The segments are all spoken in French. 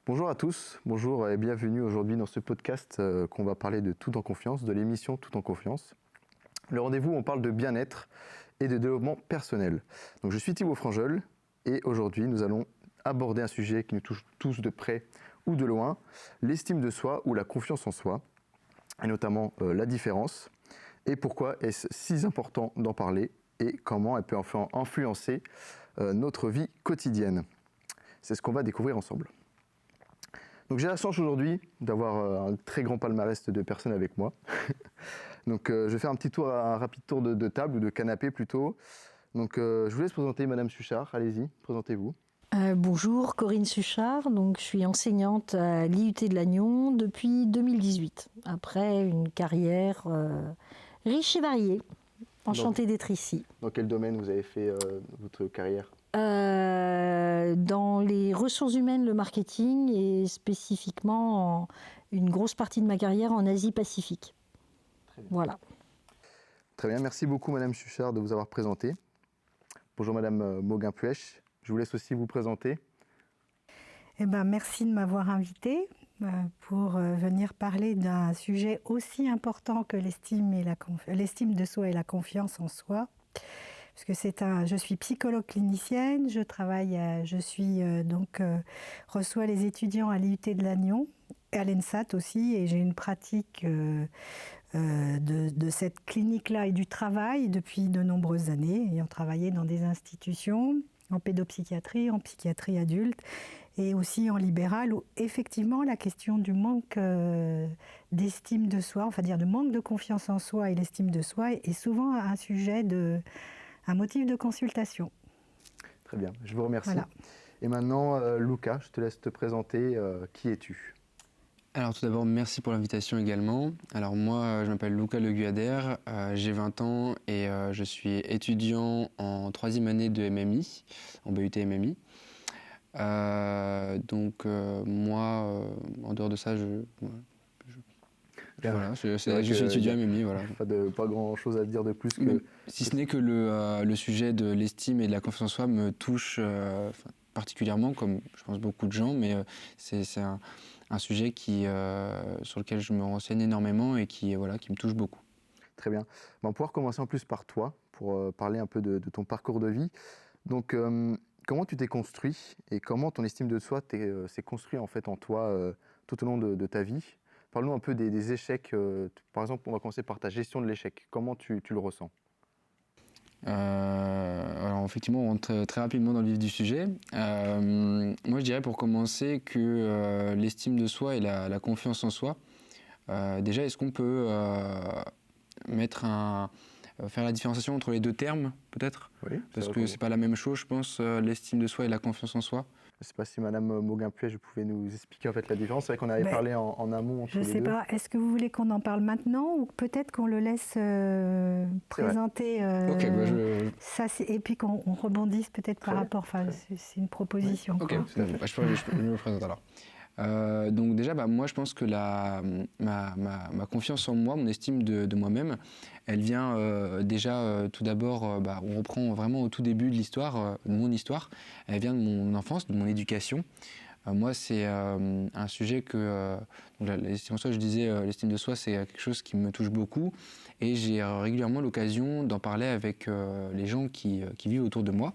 Bonjour à tous, bonjour et bienvenue aujourd'hui dans ce podcast qu'on va parler de Tout en confiance, de l'émission Tout en confiance. Le rendez-vous, on parle de bien-être et de développement personnel. Donc je suis Thibaut Franjeul et aujourd'hui nous allons aborder un sujet qui nous touche tous de près ou de loin, l'estime de soi ou la confiance en soi, et notamment la différence, et pourquoi est-ce si important d'en parler et comment elle peut enfin influencer notre vie quotidienne. C'est ce qu'on va découvrir ensemble. Donc j'ai la chance aujourd'hui d'avoir un très grand palmarès de personnes avec moi. Donc je vais faire un rapide tour de table ou de canapé plutôt. Donc je vous laisse présenter Madame Suchard, allez-y, présentez-vous. Bonjour, Corinne Suchard, donc je suis enseignante à l'IUT de Lannion depuis 2018, après une carrière riche et variée. Enchantée d'être ici. Dans quel domaine vous avez fait votre carrière ? Dans les ressources humaines, le marketing et spécifiquement une grosse partie de ma carrière en Asie-Pacifique. Très bien. Voilà. Très bien, merci beaucoup Madame Suchard de vous avoir présenté. Bonjour Madame Mauguin-Puech, je vous laisse aussi vous présenter. Merci de m'avoir invitée pour venir parler d'un sujet aussi important que l'estime de soi et la confiance en soi. Parce que je suis psychologue clinicienne, reçois les étudiants à l'IUT de Lannion, et à l'ENSAT aussi, et j'ai une pratique de cette clinique-là et du travail depuis de nombreuses années, ayant travaillé dans des institutions, en pédopsychiatrie, en psychiatrie adulte, et aussi en libéral, où effectivement la question du manque d'estime de soi, enfin dire de manque de confiance en soi et l'estime de soi, est souvent un motif de consultation. Très bien, je vous remercie. Voilà. Et maintenant, Luca, je te laisse te présenter. Qui es-tu ? Alors tout d'abord, merci pour l'invitation également. Alors moi, je m'appelle Luca Le Guyader, j'ai 20 ans et je suis étudiant en 3e année de MMI, en BUT MMI. Moi, en dehors de ça, je suis étudiant à MMI. Voilà. Pas grand-chose à dire de plus que... Si ce n'est que le sujet de l'estime et de la confiance en soi me touche particulièrement, comme je pense beaucoup de gens, mais c'est un sujet sur lequel je me renseigne énormément et qui me touche beaucoup. Très bien. On va pouvoir commencer en plus par toi, pour parler un peu de ton parcours de vie. Donc, comment tu t'es construit et comment ton estime de soi s'est construit en fait en toi tout au long de ta vie ? Parle-nous un peu des échecs. Par exemple, on va commencer par ta gestion de l'échec. Comment tu le ressens ? Alors effectivement, on rentre très rapidement dans le vif du sujet. Moi, je dirais pour commencer que l'estime de soi et la confiance en soi, déjà, est-ce qu'on peut faire la différenciation entre les deux termes, peut-être ? Oui. Parce que c'est pas la même chose, je pense, l'estime de soi et la confiance en soi. Je ne sais pas si Madame Mauguin-Puech pouvait nous expliquer en fait la différence. C'est vrai qu'on avait parlé en amont. Je ne sais pas, est-ce que vous voulez qu'on en parle maintenant ou peut-être qu'on le laisse présenter ça, et puis qu'on rebondisse peut-être par rapport, enfin, c'est une proposition. Ok, je me présente alors. Donc déjà, moi je pense que ma confiance en moi, mon estime de moi-même, elle vient tout d'abord, on reprend vraiment au tout début de l'histoire, de mon histoire, elle vient de mon enfance, de mon éducation. Moi c'est un sujet que, l'estime de soi, je disais, l'estime de soi c'est quelque chose qui me touche beaucoup et j'ai régulièrement l'occasion d'en parler avec les gens qui vivent autour de moi.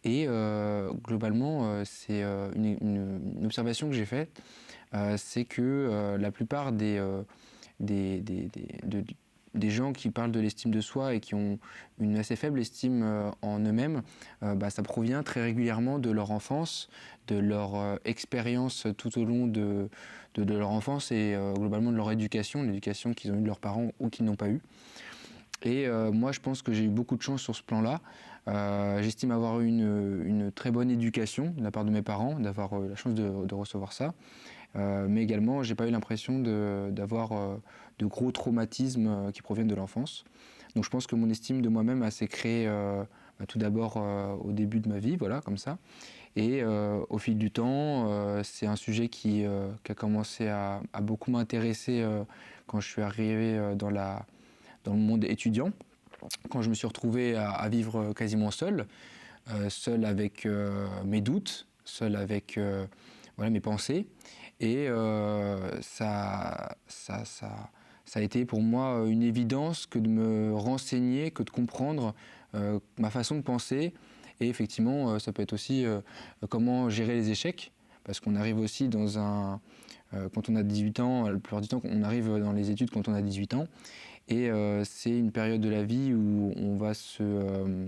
Et globalement, c'est une observation que j'ai faite, c'est que la plupart des gens qui parlent de l'estime de soi et qui ont une assez faible estime en eux-mêmes, ça provient très régulièrement de leur enfance, de leur expérience tout au long de leur enfance et globalement de leur éducation, l'éducation qu'ils ont eue de leurs parents ou qu'ils n'ont pas eue. Et moi, je pense que j'ai eu beaucoup de chance sur ce plan-là. J'estime avoir eu une très bonne éducation de la part de mes parents, d'avoir la chance de recevoir ça. Mais également, j'ai pas eu l'impression d'avoir de gros traumatismes qui proviennent de l'enfance. Donc je pense que mon estime de moi-même s'est créée tout d'abord au début de ma vie, voilà, comme ça. Et au fil du temps, c'est un sujet qui a commencé à beaucoup m'intéresser quand je suis arrivé dans le monde étudiant, quand je me suis retrouvé à vivre quasiment seul avec mes doutes, seul avec mes pensées. Et ça a été pour moi une évidence que de me renseigner, que de comprendre ma façon de penser. Et effectivement, ça peut être aussi comment gérer les échecs, parce qu'on arrive aussi dans quand on a 18 ans, la plupart du temps, on arrive dans les études quand on a 18 ans. Et c'est une période de la vie où on va se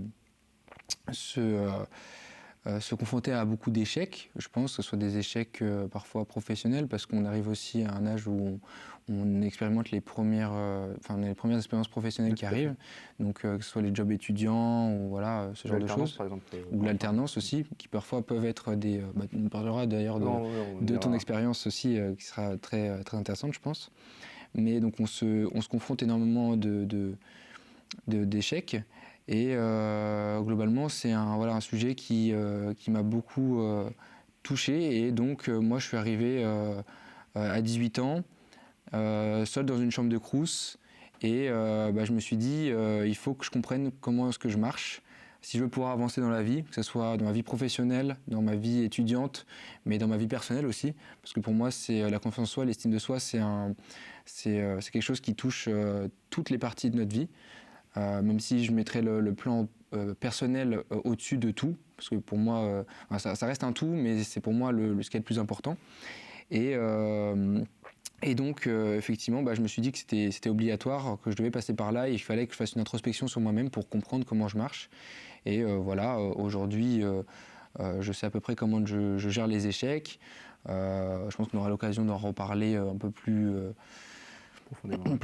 confronter à beaucoup d'échecs, je pense, que ce soit des échecs parfois professionnels, parce qu'on arrive aussi à un âge où on expérimente les premières expériences professionnelles qui arrivent, donc que ce soit les jobs étudiants ou voilà, ce genre de choses, par exemple, ou l'alternance aussi, qui parfois peuvent être des... on parlera d'ailleurs de ton expérience aussi, qui sera très, très intéressante, je pense. Mais donc on se confronte énormément d'échecs. Et globalement, c'est un sujet qui m'a beaucoup touché. Et donc, moi, je suis arrivé à 18 ans, seul dans une chambre de Crous. Et je me suis dit, il faut que je comprenne comment est-ce que je marche. Si je veux pouvoir avancer dans la vie, que ce soit dans ma vie professionnelle, dans ma vie étudiante, mais dans ma vie personnelle aussi. Parce que pour moi, c'est la confiance en soi, l'estime de soi, c'est quelque chose qui touche toutes les parties de notre vie. Même si je mettrais le plan personnel au-dessus de tout, parce que pour moi, ça reste un tout, mais c'est pour moi ce qui est le plus important. Et donc, effectivement, je me suis dit que c'était obligatoire, que je devais passer par là, et il fallait que je fasse une introspection sur moi-même pour comprendre comment je marche. Et aujourd'hui, je sais à peu près comment je gère les échecs. Je pense qu'on aura l'occasion d'en reparler un peu plus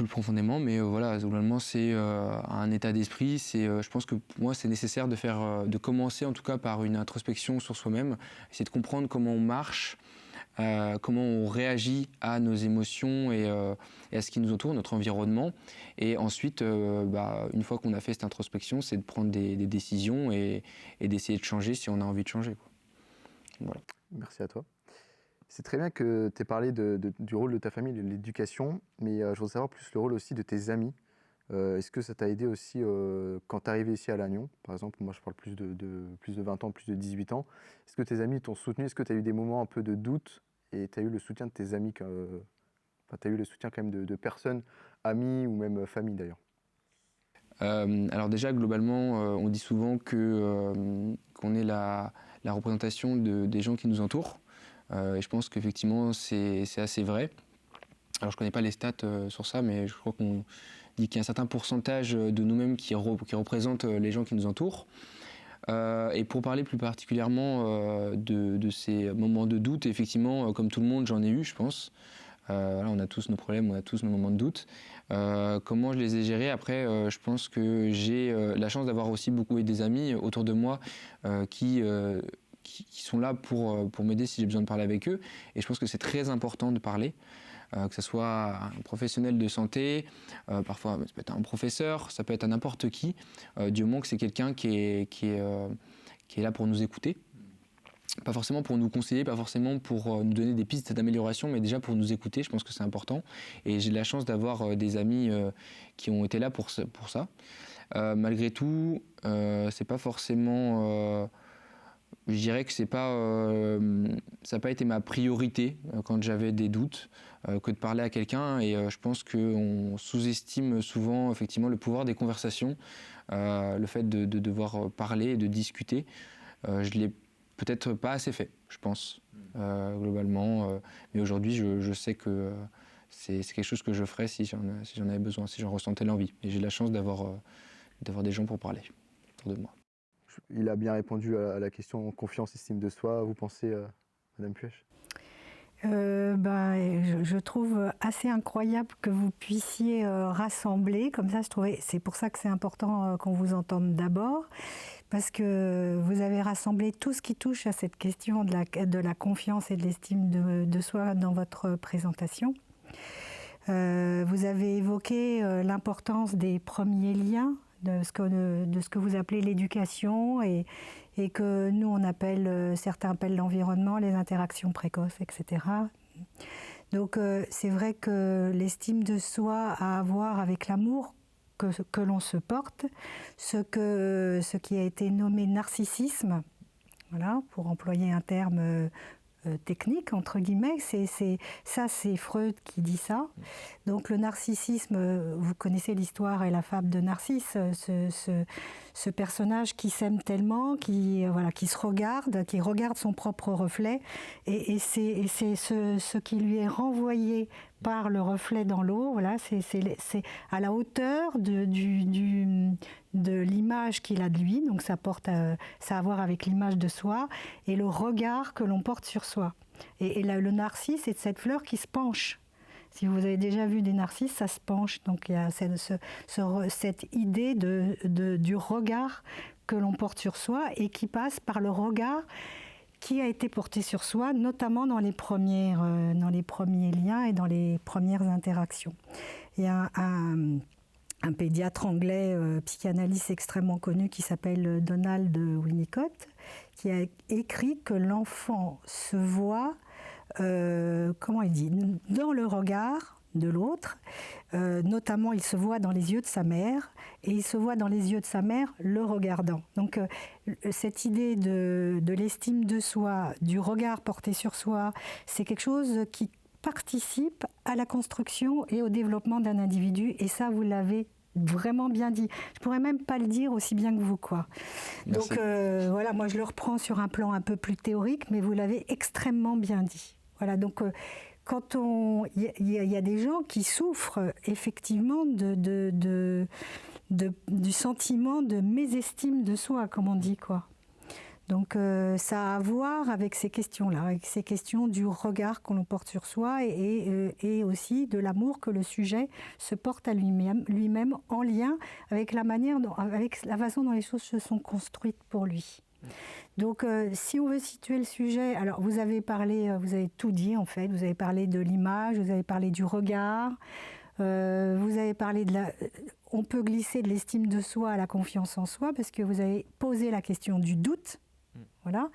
profondément, mais globalement c'est un état d'esprit. Je pense que pour moi c'est nécessaire de commencer en tout cas par une introspection sur soi-même, essayer de comprendre comment on marche, comment on réagit à nos émotions et à ce qui nous entoure, notre environnement. Et ensuite, une fois qu'on a fait cette introspection, c'est de prendre des décisions et d'essayer de changer si on a envie de changer, quoi. Voilà. Merci à toi. C'est très bien que tu aies parlé du rôle de ta famille, de l'éducation, mais je voudrais savoir plus le rôle aussi de tes amis. Est-ce que ça t'a aidé aussi quand tu es arrivé ici à Lannion? Par exemple, moi je parle plus de 20 ans, plus de 18 ans. Est-ce que tes amis t'ont soutenu? Est-ce que tu as eu des moments un peu de doute et tu as eu le soutien de tes amis, tu as eu le soutien quand même de personnes, amis ou même famille d'ailleurs? Alors déjà, globalement, on dit souvent qu'on est la représentation des gens qui nous entourent. Et je pense qu'effectivement, c'est assez vrai. Alors, je ne connais pas les stats sur ça, mais je crois qu'on dit qu'il y a un certain pourcentage de nous-mêmes qui représente les gens qui nous entourent. Et pour parler plus particulièrement de ces moments de doute, effectivement, comme tout le monde, j'en ai eu, je pense. On a tous nos problèmes, on a tous nos moments de doute. Comment je les ai gérés? Après, je pense que j'ai la chance d'avoir aussi beaucoup des amis autour de moi qui sont là pour m'aider si j'ai besoin de parler avec eux. Et je pense que c'est très important de parler, que ce soit un professionnel de santé, parfois ça peut être un professeur, ça peut être à n'importe qui, du moment que c'est quelqu'un qui est là pour nous écouter. Pas forcément pour nous conseiller, pas forcément pour nous donner des pistes d'amélioration, mais déjà pour nous écouter, je pense que c'est important. Et j'ai de la chance d'avoir des amis qui ont été là pour ça. Malgré tout, c'est pas forcément... je dirais que ça n'a pas été ma priorité quand j'avais des doutes que de parler à quelqu'un. Et je pense qu'on sous-estime souvent effectivement le pouvoir des conversations, le fait de devoir parler et de discuter. Je l'ai peut-être pas assez fait, je pense, globalement. Mais aujourd'hui, je sais que c'est quelque chose que je ferais si j'en avais besoin, si j'en ressentais l'envie. Et j'ai la chance d'avoir des gens pour parler autour de moi. Il a bien répondu à la question confiance, estime de soi. Vous pensez, Madame Puech? Je trouve assez incroyable que vous puissiez rassembler comme ça. C'est pour ça que c'est important qu'on vous entende d'abord, parce que vous avez rassemblé tout ce qui touche à cette question de la confiance et de l'estime de soi dans votre présentation. Vous avez évoqué l'importance des premiers liens, de ce que vous appelez l'éducation et que nous certains appellent l'environnement, les interactions précoces, etc. Donc c'est vrai que l'estime de soi a à voir avec l'amour que l'on se porte, ce qui a été nommé narcissisme, voilà, pour employer un terme technique, entre guillemets. C'est Freud qui dit ça. Donc le narcissisme, vous connaissez l'histoire et la fable de Narcisse, ce personnage qui s'aime tellement, qui se regarde, qui regarde son propre reflet, et c'est ce qui lui est renvoyé par le reflet dans l'eau, voilà, c'est à la hauteur de l'image qu'il a de lui, donc ça a à voir avec l'image de soi et le regard que l'on porte sur soi. Et là, le narcisse, c'est cette fleur qui se penche. Si vous avez déjà vu des narcisses, ça se penche. Donc il y a cette idée du regard que l'on porte sur soi et qui passe par le regard qui a été porté sur soi, notamment dans les premiers liens et dans les premières interactions. Il y a un pédiatre anglais, psychanalyste extrêmement connu, qui s'appelle Donald Winnicott, qui a écrit que l'enfant se voit, comment il dit, dans le regard de l'autre, notamment il se voit dans les yeux de sa mère, et il se voit dans les yeux de sa mère le regardant. Donc cette idée de l'estime de soi, du regard porté sur soi, c'est quelque chose qui participe à la construction et au développement d'un individu, et ça vous l'avez vraiment bien dit. Je pourrais même pas le dire aussi bien que vous, quoi. Merci. Donc voilà, moi je le reprends sur un plan un peu plus théorique, mais vous l'avez extrêmement bien dit. Voilà, donc quand il y a des gens qui souffrent effectivement du sentiment de mésestime de soi, comme on dit, quoi. Donc ça a à voir avec ces questions-là, avec ces questions du regard qu'on porte sur soi et aussi de l'amour que le sujet se porte à lui-même en lien avec avec la façon dont les choses se sont construites pour lui. Donc si on veut situer le sujet, alors vous avez tout dit en fait, vous avez parlé de l'image, vous avez parlé du regard, vous avez parlé on peut glisser de l'estime de soi à la confiance en soi parce que vous avez posé la question du doute. Voilà.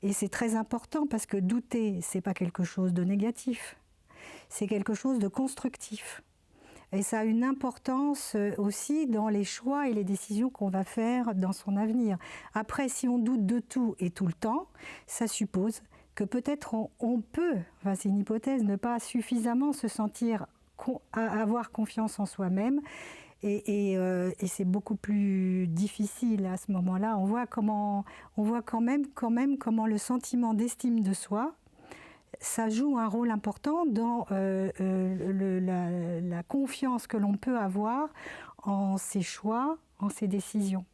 Et c'est très important parce que douter, c'est pas quelque chose de négatif, c'est quelque chose de constructif. Et ça a une importance aussi dans les choix et les décisions qu'on va faire dans son avenir. Après, si on doute de tout et tout le temps, ça suppose que peut-être on peut, enfin c'est une hypothèse, ne pas suffisamment se sentir, avoir confiance en soi-même. Et c'est beaucoup plus difficile à ce moment-là. On voit quand même comment le sentiment d'estime de soi, ça joue un rôle important dans la confiance que l'on peut avoir en ses choix, en ses décisions.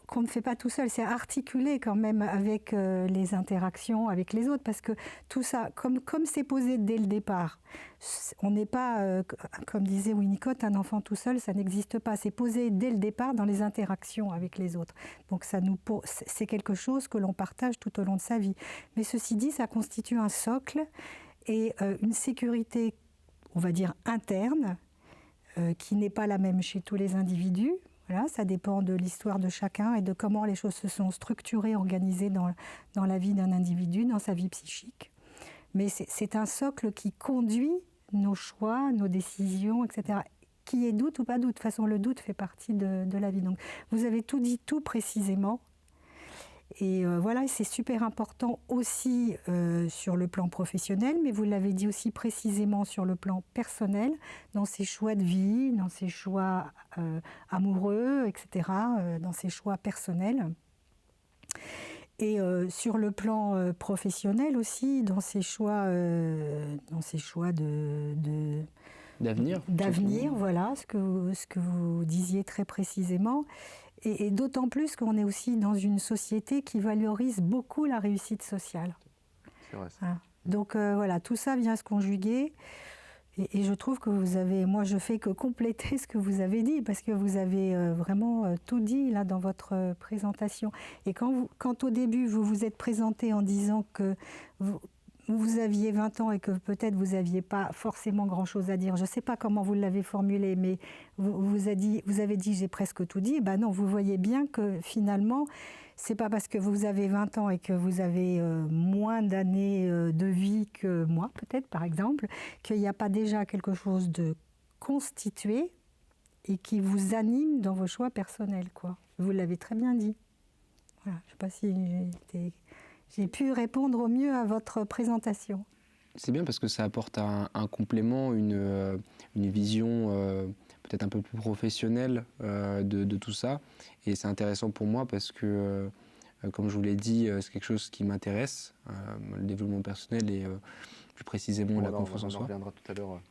Qu'on ne fait pas tout seul, c'est articulé quand même avec les interactions avec les autres, parce que tout ça, comme c'est posé dès le départ, on n'est pas, comme disait Winnicott, un enfant tout seul, ça n'existe pas. C'est posé dès le départ dans les interactions avec les autres. Donc c'est quelque chose que l'on partage tout au long de sa vie. Mais ceci dit, ça constitue un socle et une sécurité, on va dire, interne, qui n'est pas la même chez tous les individus. Voilà, ça dépend de l'histoire de chacun et de comment les choses se sont structurées, organisées dans la vie d'un individu, dans sa vie psychique. Mais c'est un socle qui conduit nos choix, nos décisions, etc. Qu'il y ait doute ou pas doute, de toute façon le doute fait partie de la vie. Donc vous avez tout dit tout précisément. Et voilà, c'est super important aussi sur le plan professionnel, mais vous l'avez dit aussi précisément sur le plan personnel, dans ses choix de vie, dans ses choix amoureux, etc., dans ses choix personnels. Et sur le plan professionnel aussi, dans ses choix d'avenir, voilà, ce que vous disiez très précisément. Et d'autant plus qu'on est aussi dans une société qui valorise beaucoup la réussite sociale. C'est vrai, ça. Voilà. Donc voilà, tout ça vient se conjuguer. Et je trouve que moi je fais que compléter ce que vous avez dit, parce que vous avez vraiment tout dit là dans votre présentation. Et quand au début vous vous êtes présenté en disant que vous aviez 20 ans et que peut-être vous n'aviez pas forcément grand-chose à dire. Je ne sais pas comment vous l'avez formulé, mais vous avez dit j'ai presque tout dit. Ben non, vous voyez bien que finalement, ce n'est pas parce que vous avez 20 ans et que vous avez moins d'années de vie que moi, peut-être par exemple, qu'il n'y a pas déjà quelque chose de constitué et qui vous anime dans vos choix personnels, quoi. Vous l'avez très bien dit. Voilà, je ne sais pas si j'ai pu répondre au mieux à votre présentation. C'est bien parce que ça apporte un complément, une vision peut-être un peu plus professionnelle de tout ça. Et c'est intéressant pour moi parce que, comme je vous l'ai dit, c'est quelque chose qui m'intéresse, le développement personnel et plus précisément la confiance en soi. On reviendra tout à l'heure.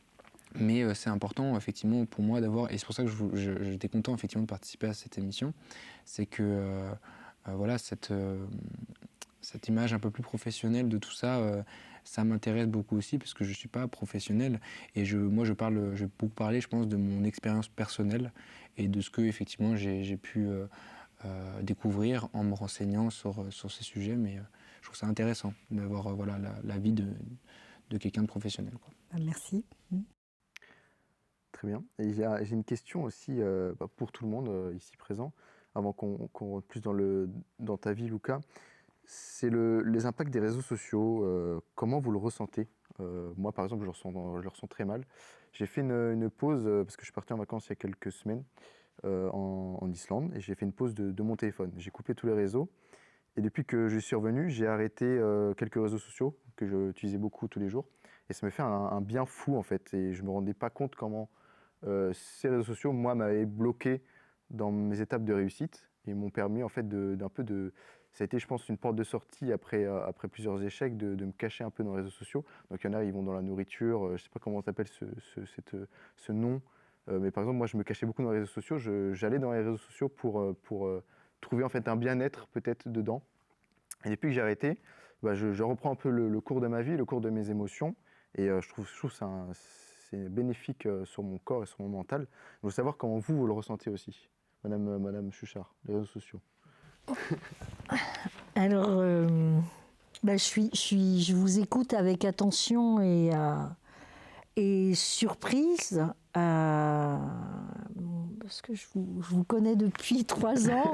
Mais c'est important effectivement pour moi d'avoir, et c'est pour ça que j'étais content effectivement de participer à cette émission, c'est que voilà, cette image un peu plus professionnelle de tout ça, ça m'intéresse beaucoup aussi parce que je ne suis pas professionnel et je vais beaucoup parler, je pense, de mon expérience personnelle et de ce que effectivement j'ai pu découvrir en me renseignant sur ces sujets, mais je trouve ça intéressant d'avoir voilà, la vie de quelqu'un de professionnel, quoi. Merci. Très bien. Et j'ai une question aussi pour tout le monde ici présent, avant qu'on rentre plus dans ta vie, Luca. C'est les impacts des réseaux sociaux. Comment vous le ressentez? Moi, par exemple, je le ressens très mal. J'ai fait une pause, parce que je suis parti en vacances il y a quelques semaines en Islande, et j'ai fait une pause de mon téléphone. J'ai coupé tous les réseaux. Et depuis que je suis revenu, j'ai arrêté quelques réseaux sociaux que j'utilisais beaucoup tous les jours. Et ça m'a fait un bien fou, en fait. Et je ne me rendais pas compte comment ces réseaux sociaux, moi, m'avaient bloqué dans mes étapes de réussite et m'ont permis, en fait, ça a été, je pense, une porte de sortie après plusieurs échecs, de me cacher un peu dans les réseaux sociaux. Donc, il y en a, ils vont dans la nourriture, je ne sais pas comment on s'appelle ce nom, mais par exemple, moi, je me cachais beaucoup dans les réseaux sociaux. J'allais dans les réseaux sociaux pour trouver, en fait, un bien-être peut-être dedans. Et depuis que j'ai arrêté, je reprends un peu le cours de ma vie, le cours de mes émotions, et je trouve que c'est bénéfique sur mon corps et sur mon mental. Je veux savoir comment vous le ressentez aussi, Madame Chuchard, les réseaux sociaux. Alors, je vous écoute avec attention et surprise, parce que je vous connais depuis 3 ans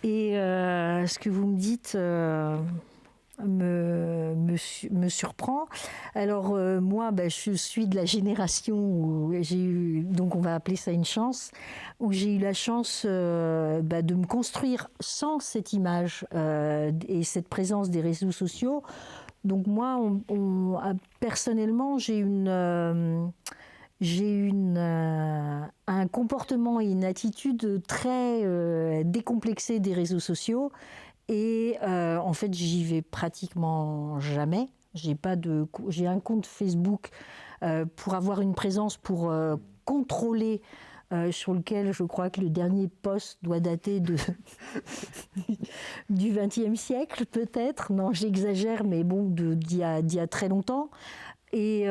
et ce que vous me dites me surprend. Alors moi, je suis de la génération où j'ai eu, donc on va appeler ça une chance, où j'ai eu la chance de me construire sans cette image et cette présence des réseaux sociaux. Donc moi, personnellement, j'ai un comportement et une attitude très décomplexée des réseaux sociaux. Et en fait, j'y vais pratiquement jamais. J'ai un compte Facebook pour avoir une présence, pour contrôler, sur lequel je crois que le dernier post doit dater du XXe siècle, peut-être. Non, j'exagère, mais bon, d'il y a très longtemps. Et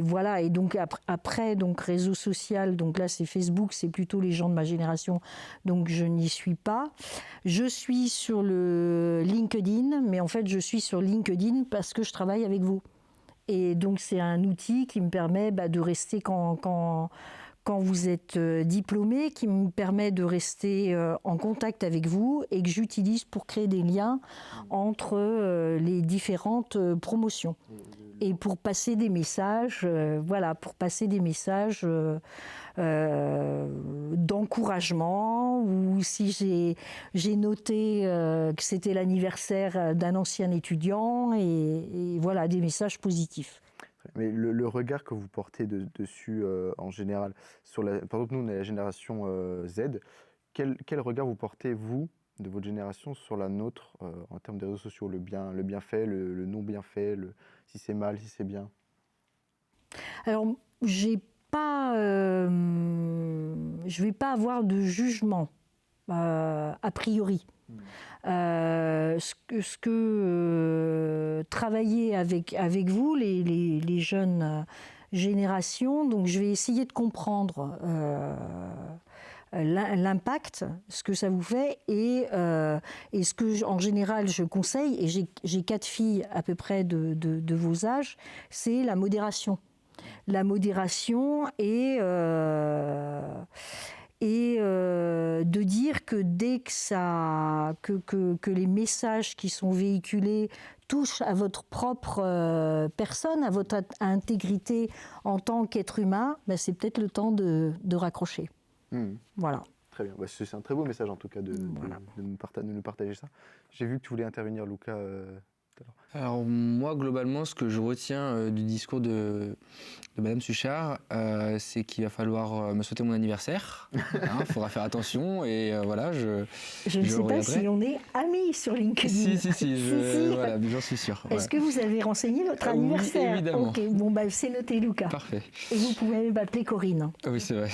voilà, et donc après donc réseau social, donc là c'est Facebook, c'est plutôt les gens de ma génération, donc je n'y suis pas. Je suis sur le LinkedIn, mais en fait je suis sur LinkedIn parce que je travaille avec vous. Et donc c'est un outil qui me permet de rester quand vous êtes diplômé, qui me permet de rester en contact avec vous et que j'utilise pour créer des liens entre les différentes promotions. Et pour passer des messages, d'encouragement, ou si j'ai noté que c'était l'anniversaire d'un ancien étudiant, et voilà, des messages positifs. Mais le regard que vous portez dessus en général, par exemple nous on est la génération Z, quel regard vous portez vous de votre génération sur la nôtre en termes des réseaux sociaux, le bienfait, le non bienfait, si c'est mal, si c'est bien? Alors je vais pas avoir de jugement a priori. Ce que travailler avec vous, les jeunes générations, donc je vais essayer de comprendre l'impact, ce que ça vous fait, et ce que en général je conseille, et j'ai 4 filles à peu près de vos âges, c'est la modération. La modération et de dire que dès que les messages qui sont véhiculés touchent à votre propre personne, à votre intégrité en tant qu'être humain, c'est peut-être le temps de raccrocher. Voilà. Très bien. Bah, c'est un très beau message en tout cas de nous partager ça. J'ai vu que tu voulais intervenir, Luca. Tout à l'heure. Alors moi, globalement, ce que je retiens du discours de Madame Suchard, c'est qu'il va falloir me souhaiter mon anniversaire. Il faudra faire attention et voilà, Je ne je sais pas reviendrai. si on est amis sur LinkedIn. Si, voilà, j'en suis sûr. Est-ce que vous avez renseigné votre Oui, anniversaire? évidemment. Ok, bon, bah, c'est noté, Luca. Parfait. Et vous pouvez même m'appeler Corinne. Oui, c'est vrai.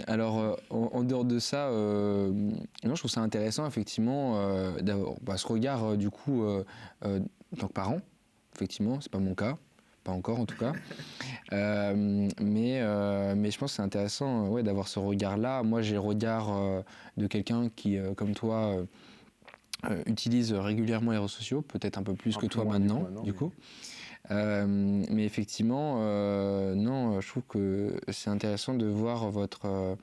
Alors, en dehors de ça, non, je trouve ça intéressant, effectivement, d'avoir ce regard, du coup, en tant que parent. Effectivement, c'est pas mon cas, pas encore en tout cas. Mais je pense que c'est intéressant ouais, d'avoir ce regard-là. Moi, j'ai le regard de quelqu'un qui, comme toi, utilise régulièrement les réseaux sociaux, peut-être un peu plus que toi maintenant, du coup. Mais effectivement, non, je trouve que c'est intéressant de voir votre...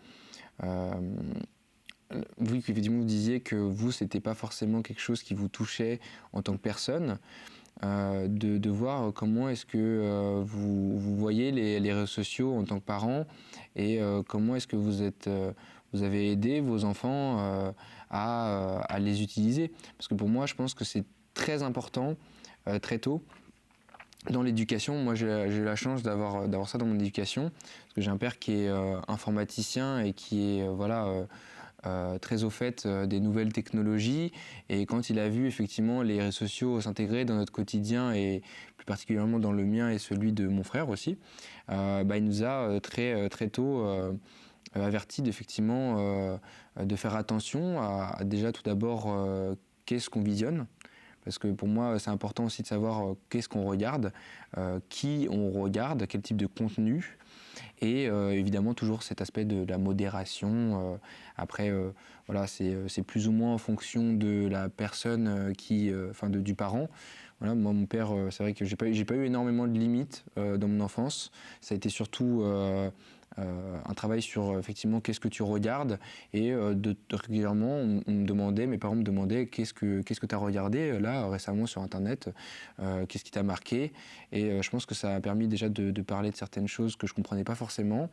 oui, qu'effectivement, vous disiez que vous, c'était pas forcément quelque chose qui vous touchait en tant que personne. De voir comment est-ce que vous voyez les réseaux sociaux en tant que parent et comment est-ce que vous avez aidé vos enfants à les utiliser. Parce que pour moi, je pense que c'est très important, très tôt, dans l'éducation. Moi, j'ai la chance d'avoir ça dans mon éducation, parce que j'ai un père qui est informaticien et qui est très au fait des nouvelles technologies, et quand il a vu effectivement les réseaux sociaux s'intégrer dans notre quotidien et plus particulièrement dans le mien et celui de mon frère aussi, il nous a très tôt averti d'effectivement de faire attention à déjà tout d'abord qu'est-ce qu'on visionne. Parce que pour moi, c'est important aussi de savoir qu'est-ce qu'on regarde, qui on regarde, quel type de contenu. Et évidemment, toujours cet aspect de la modération. Après, voilà, c'est plus ou moins en fonction de la personne du parent. Voilà, moi, mon père, c'est vrai que j'ai pas eu énormément de limites dans mon enfance. Ça a été surtout un travail sur effectivement qu'est-ce que tu regardes, et régulièrement mes parents me demandaient qu'est-ce que tu as regardé là récemment sur internet, qu'est-ce qui t'a marqué, et je pense que ça a permis déjà de parler de certaines choses que je comprenais pas forcément,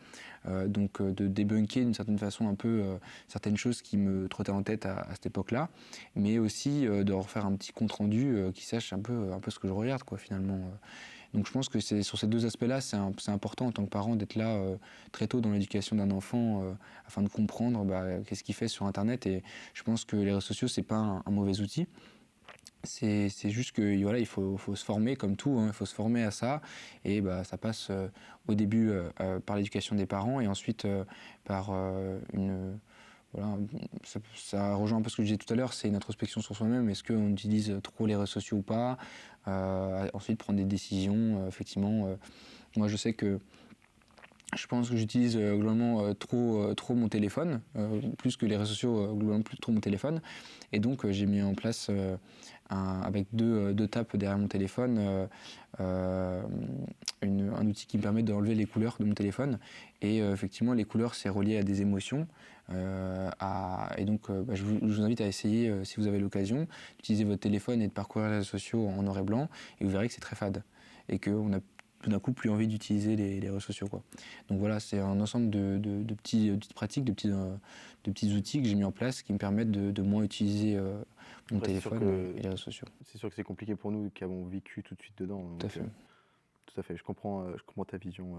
donc de débunker d'une certaine façon un peu certaines choses qui me trottaient en tête à cette époque-là, mais aussi de refaire un petit compte rendu qui sache un peu ce que je regarde quoi finalement. Donc je pense que c'est sur ces deux aspects-là, c'est important en tant que parent d'être là très tôt dans l'éducation d'un enfant afin de comprendre qu'est-ce qu'il fait sur Internet. Et je pense que les réseaux sociaux, c'est pas un mauvais outil. C'est juste que voilà, il faut se former comme tout, il faut se former à ça, et ça passe au début par l'éducation des parents, et ensuite par voilà, ça rejoint un peu ce que je disais tout à l'heure, c'est une introspection sur soi-même. Est-ce qu'on utilise trop les réseaux sociaux ou pas, ensuite prendre des décisions, effectivement. Moi, je sais que je pense que j'utilise globalement trop mon téléphone, plus que les réseaux sociaux, globalement plus trop mon téléphone. Et donc, j'ai mis en place, avec deux tapes derrière mon téléphone, un outil qui me permet d'enlever les couleurs de mon téléphone. Et effectivement, les couleurs, c'est relié à des émotions. Et donc, je vous invite à essayer, si vous avez l'occasion, d'utiliser votre téléphone et de parcourir les réseaux sociaux en noir et blanc, et vous verrez que c'est très fade. Et qu'on a tout d'un coup plus envie d'utiliser les réseaux sociaux, quoi. Donc voilà, c'est un ensemble de petites pratiques, de petits outils que j'ai mis en place qui me permettent de moins utiliser mon téléphone et les réseaux sociaux. C'est sûr que c'est compliqué pour nous qui avons vécu tout de suite dedans. Tout à fait. Tout à fait, je comprends ta vision,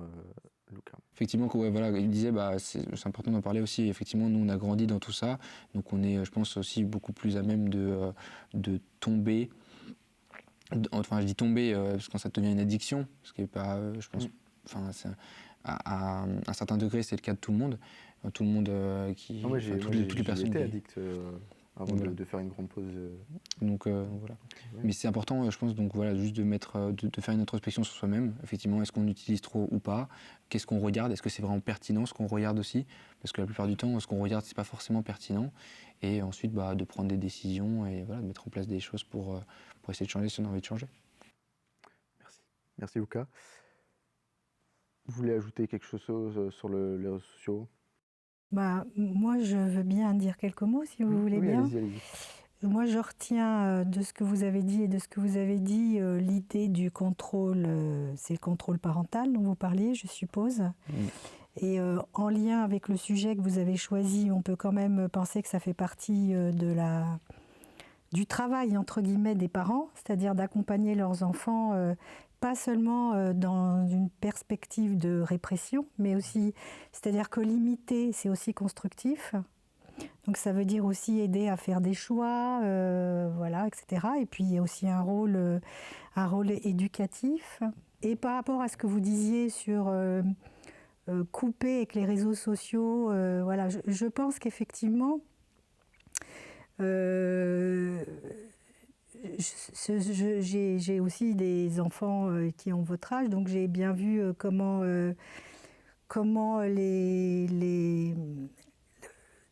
Luca. Effectivement, ouais, voilà, il disait, c'est important d'en parler aussi. Effectivement, nous, on a grandi dans tout ça, donc on est, je pense, aussi beaucoup plus à même de tomber. Enfin, je dis tomber parce que quand ça devient une addiction, ce qui est pas, je pense, à un certain degré, c'est le cas de tout le monde. Tout le monde toutes les personnes. J'étais addict avant de faire une grande pause. Donc voilà. Ouais. Mais c'est important, je pense, donc voilà, juste de faire une introspection sur soi-même. Effectivement, est-ce qu'on utilise trop ou pas? Qu'est-ce qu'on regarde? Est-ce que c'est vraiment pertinent ce qu'on regarde aussi? Parce que la plupart du temps, ce qu'on regarde, c'est pas forcément pertinent. Et ensuite, de prendre des décisions et voilà, de mettre en place des choses pour essayer de changer si on a envie de changer. Merci Luca. Vous voulez ajouter quelque chose sur les réseaux sociaux? Moi, je veux bien dire quelques mots, si vous voulez bien. Allez-y. Moi, je retiens de ce que vous avez dit et de ce que vous avez dit l'idée du contrôle, c'est le contrôle parental dont vous parliez, je suppose. Et en lien avec le sujet que vous avez choisi, on peut quand même penser que ça fait partie du travail, entre guillemets, des parents, c'est-à-dire d'accompagner leurs enfants, pas seulement dans une perspective de répression, mais aussi, c'est-à-dire que limiter, c'est aussi constructif. Donc ça veut dire aussi aider à faire des choix, voilà, etc. Et puis il y a aussi un rôle éducatif. Et par rapport à ce que vous disiez sur couper avec les réseaux sociaux, voilà, je pense qu'effectivement, j'ai aussi des enfants qui ont votre âge, donc j'ai bien vu comment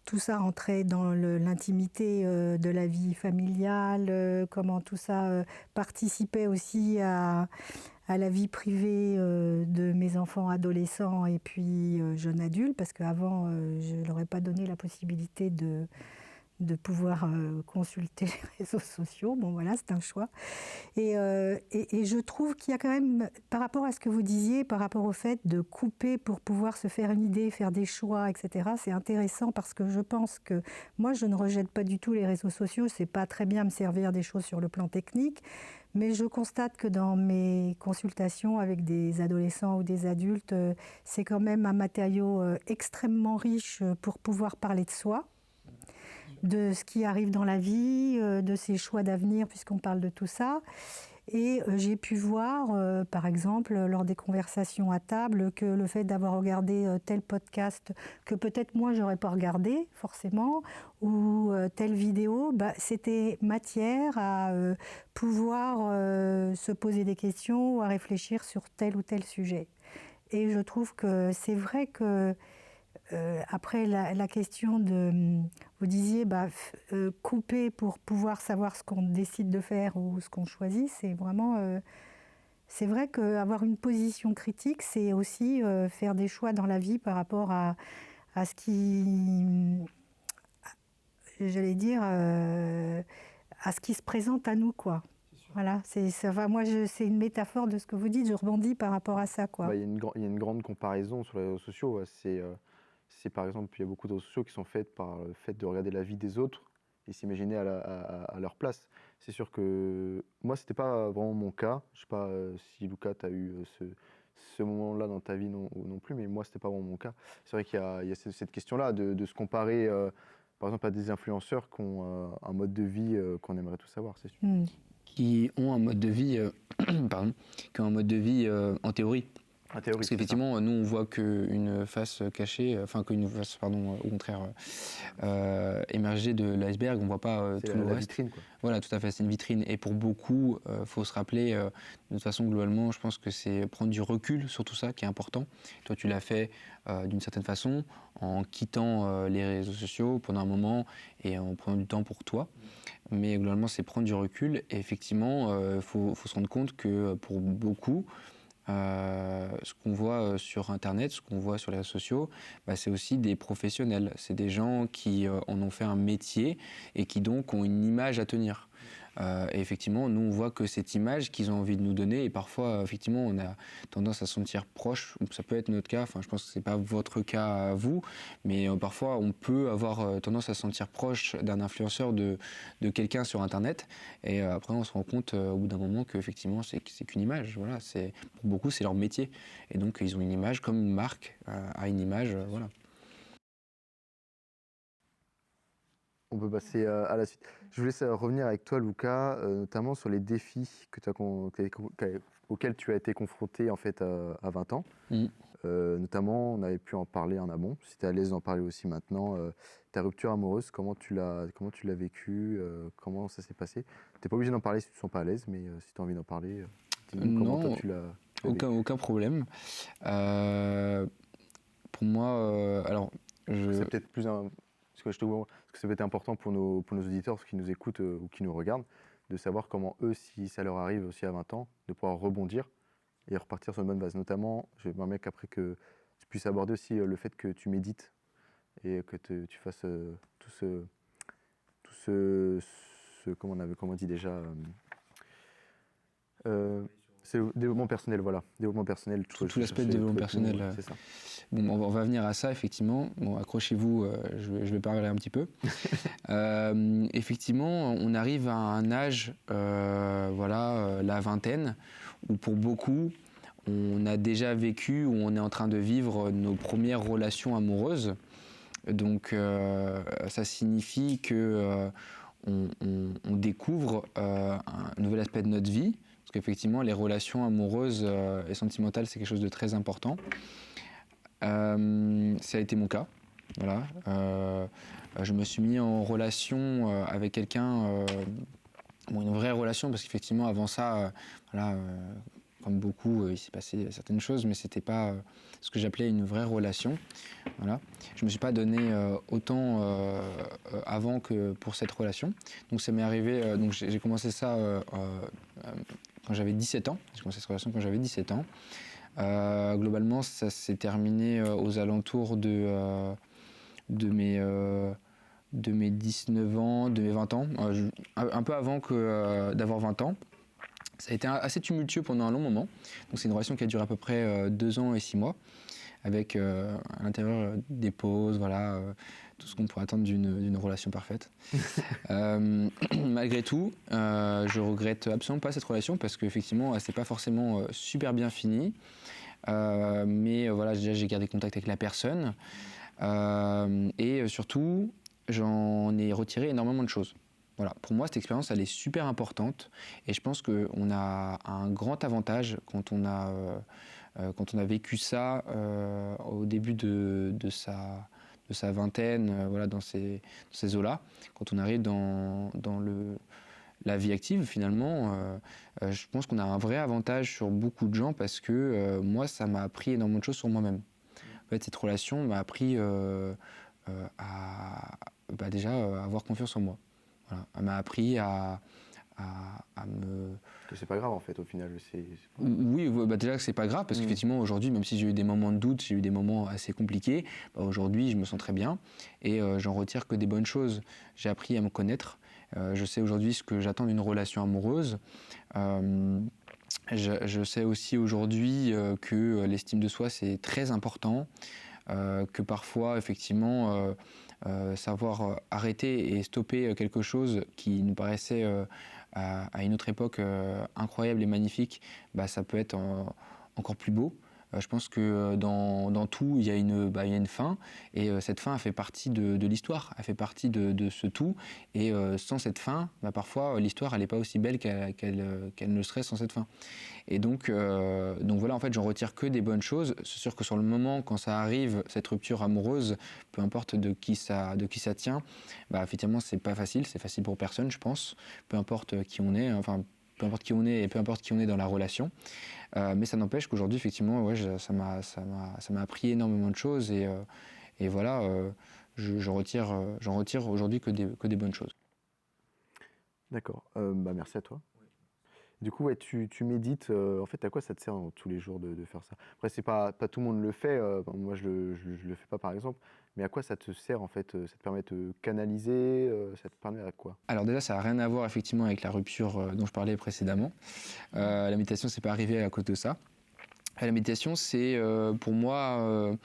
tout ça rentrait dans l'intimité de la vie familiale, comment tout ça participait aussi à la vie privée de mes enfants adolescents et puis jeunes adultes, parce qu'avant, je ne leur ai pas donné la possibilité de pouvoir consulter les réseaux sociaux. Bon, voilà, c'est un choix. Et je trouve qu'il y a quand même, par rapport à ce que vous disiez, par rapport au fait de couper pour pouvoir se faire une idée, faire des choix, etc., c'est intéressant parce que je pense que moi, je ne rejette pas du tout les réseaux sociaux. C'est pas très bien me servir des choses sur le plan technique, mais je constate que dans mes consultations avec des adolescents ou des adultes, c'est quand même un matériau extrêmement riche pour pouvoir parler de soi, de ce qui arrive dans la vie, de ses choix d'avenir, puisqu'on parle de tout ça. Et j'ai pu voir, par exemple, lors des conversations à table, que le fait d'avoir regardé tel podcast que peut-être moi, je n'aurais pas regardé forcément, ou telle vidéo, bah, c'était matière à pouvoir se poser des questions ou à réfléchir sur tel ou tel sujet. Et je trouve que c'est vrai que après, la question de, vous disiez, couper pour pouvoir savoir ce qu'on décide de faire ou ce qu'on choisit, c'est vraiment, c'est vrai qu'avoir une position critique, c'est aussi faire des choix dans la vie par rapport à ce qui, j'allais dire, à ce qui se présente à nous, quoi. Voilà, moi, c'est une métaphore de ce que vous dites, je rebondis par rapport à ça, quoi. Il y a une grande comparaison sur les réseaux sociaux. C'est par exemple, il y a beaucoup de réseaux sociaux qui sont faits par le fait de regarder la vie des autres et s'imaginer à leur place. C'est sûr que moi, c'était pas vraiment mon cas. Je sais pas si Lucas, tu as eu ce moment-là dans ta vie non plus, mais moi, c'était pas vraiment mon cas. C'est vrai qu'il y a cette question-là de se comparer, par exemple, à des influenceurs qui ont un mode de vie qu'on aimerait tous savoir, c'est sûr. Qui ont un mode de vie, pardon, qui ont un mode de vie en théorie. En théorie, parce qu'effectivement, nous, on voit qu'une face cachée, enfin, qu'une face, pardon, au contraire, émergée de l'iceberg, on ne voit pas tout le reste. C'est la vitrine, quoi. Voilà, tout à fait, c'est une vitrine. Et pour beaucoup, il faut se rappeler, de toute façon, globalement, je pense que c'est prendre du recul sur tout ça qui est important. Toi, tu l'as fait d'une certaine façon, en quittant les réseaux sociaux pendant un moment et en prenant du temps pour toi. Mais globalement, c'est prendre du recul. Et effectivement, faut se rendre compte que pour beaucoup, ce qu'on voit sur Internet, ce qu'on voit sur les réseaux sociaux, c'est aussi des professionnels. C'est des gens qui en ont fait un métier et qui donc ont une image à tenir. Et effectivement, nous, on voit que cette image qu'ils ont envie de nous donner, et parfois, effectivement, on a tendance à se sentir proche, ou ça peut être notre cas, enfin, je pense que ce n'est pas votre cas à vous, mais parfois, on peut avoir tendance à se sentir proche d'un influenceur de quelqu'un sur Internet, et après, on se rend compte au bout d'un moment qu'effectivement, c'est qu'une image. Voilà, pour beaucoup, c'est leur métier. Et donc, ils ont une image, comme une marque a une image, voilà. On peut passer à la suite. Je voulais revenir avec toi, Lucas, notamment sur les défis auxquels tu as été confronté en fait, à 20 ans. Notamment, on avait pu en parler en amont. Si tu es à l'aise d'en parler aussi maintenant, ta rupture amoureuse, comment tu l'as vécue, comment ça s'est passé. Tu n'es pas obligé d'en parler si tu ne te sens pas à l'aise, mais si tu as envie d'en parler, dis-nous comment toi tu l'as vécu. Aucun problème. Pour moi, alors... C'est peut-être plus parce que ça peut être important pour nos auditeurs qui nous écoutent ou qui nous regardent, de savoir comment eux, si ça leur arrive aussi à 20 ans, de pouvoir rebondir et repartir sur une bonne base. Notamment, j'aimerais qu'après que tu puisses aborder aussi le fait que tu médites et que tu fasses tout ce comment on dit déjà, C'est le développement personnel, voilà. Développement personnel. Tout l'aspect de développement personnel. C'est ça. Bon, on va venir à ça, effectivement. Bon, accrochez-vous, je vais parler un petit peu. Effectivement, on arrive à un âge, la vingtaine, où pour beaucoup, on a déjà vécu ou on est en train de vivre nos premières relations amoureuses. Donc, ça signifie que on découvre un nouvel aspect de notre vie. Parce qu'effectivement, les relations amoureuses et sentimentales, c'est quelque chose de très important. Ça a été mon cas. Voilà. Je me suis mis en relation avec quelqu'un, une vraie relation, parce qu'effectivement, avant ça, comme beaucoup, il s'est passé certaines choses, mais c'était pas ce que j'appelais une vraie relation. Voilà. Je me suis pas donné autant avant que pour cette relation. Donc ça m'est arrivé. Donc j'ai commencé ça quand j'avais 17 ans. J'ai commencé cette relation quand j'avais 17 ans. Globalement, ça s'est terminé aux alentours de mes 19 ans, de mes 20 ans, un peu avant d'avoir 20 ans. Ça a été assez tumultueux pendant un long moment. Donc c'est une relation qui a duré à peu près 2 ans et 6 mois, avec à l'intérieur des pauses, tout ce qu'on pourrait attendre d'une relation parfaite. Malgré tout, je regrette absolument pas cette relation, parce qu'effectivement, elle s'est pas forcément super bien finie. Mais déjà j'ai gardé contact avec la personne. Et surtout, j'en ai retiré énormément de choses. Voilà. Pour moi, cette expérience, elle est super importante, et je pense qu'on a un grand avantage quand on a vécu ça au début de sa vingtaine, dans ces eaux-là, quand on arrive dans la vie active, finalement. Je pense qu'on a un vrai avantage sur beaucoup de gens, parce que moi, ça m'a appris énormément de choses sur moi-même. En fait, cette relation m'a appris à avoir confiance en moi. Voilà. Elle m'a appris à me... Que c'est pas grave, en fait, au final. Oui, déjà que c'est pas grave, parce qu'effectivement, aujourd'hui, même si j'ai eu des moments de doute, j'ai eu des moments assez compliqués, aujourd'hui, je me sens très bien, et j'en retire que des bonnes choses. J'ai appris à me connaître. Je sais aujourd'hui ce que j'attends d'une relation amoureuse. Je sais aussi aujourd'hui que l'estime de soi, c'est très important, que parfois, effectivement, savoir arrêter et stopper quelque chose qui nous paraissait à une autre époque incroyable et magnifique, ça peut être encore plus beau. Je pense que dans tout, il y a une fin, et cette fin, elle fait partie de l'histoire, elle fait partie de ce tout, et sans cette fin, parfois, l'histoire, elle n'est pas aussi belle qu'elle ne serait sans cette fin. Et donc voilà, en fait, j'en retire que des bonnes choses. C'est sûr que sur le moment, quand ça arrive, cette rupture amoureuse, peu importe de qui ça tient, effectivement, c'est pas facile, c'est facile pour personne, je pense, peu importe qui on est, peu importe qui on est et peu importe qui on est dans la relation. Mais ça n'empêche qu'aujourd'hui, effectivement, ça m'a appris énormément de choses, et voilà, j'en retire aujourd'hui que des bonnes choses. D'accord. Merci à toi. Du coup, tu médites. En fait, à quoi ça te sert tous les jours de faire ça? Après, c'est pas tout le monde le fait. Moi, je le fais pas, par exemple. Mais à quoi ça te sert, en fait? Ça te permet de canaliser? Ça te permet à quoi? Alors déjà, ça n'a rien à voir effectivement avec la rupture dont je parlais précédemment. La méditation, c'est pas arrivé à cause de ça. La méditation, c'est pour moi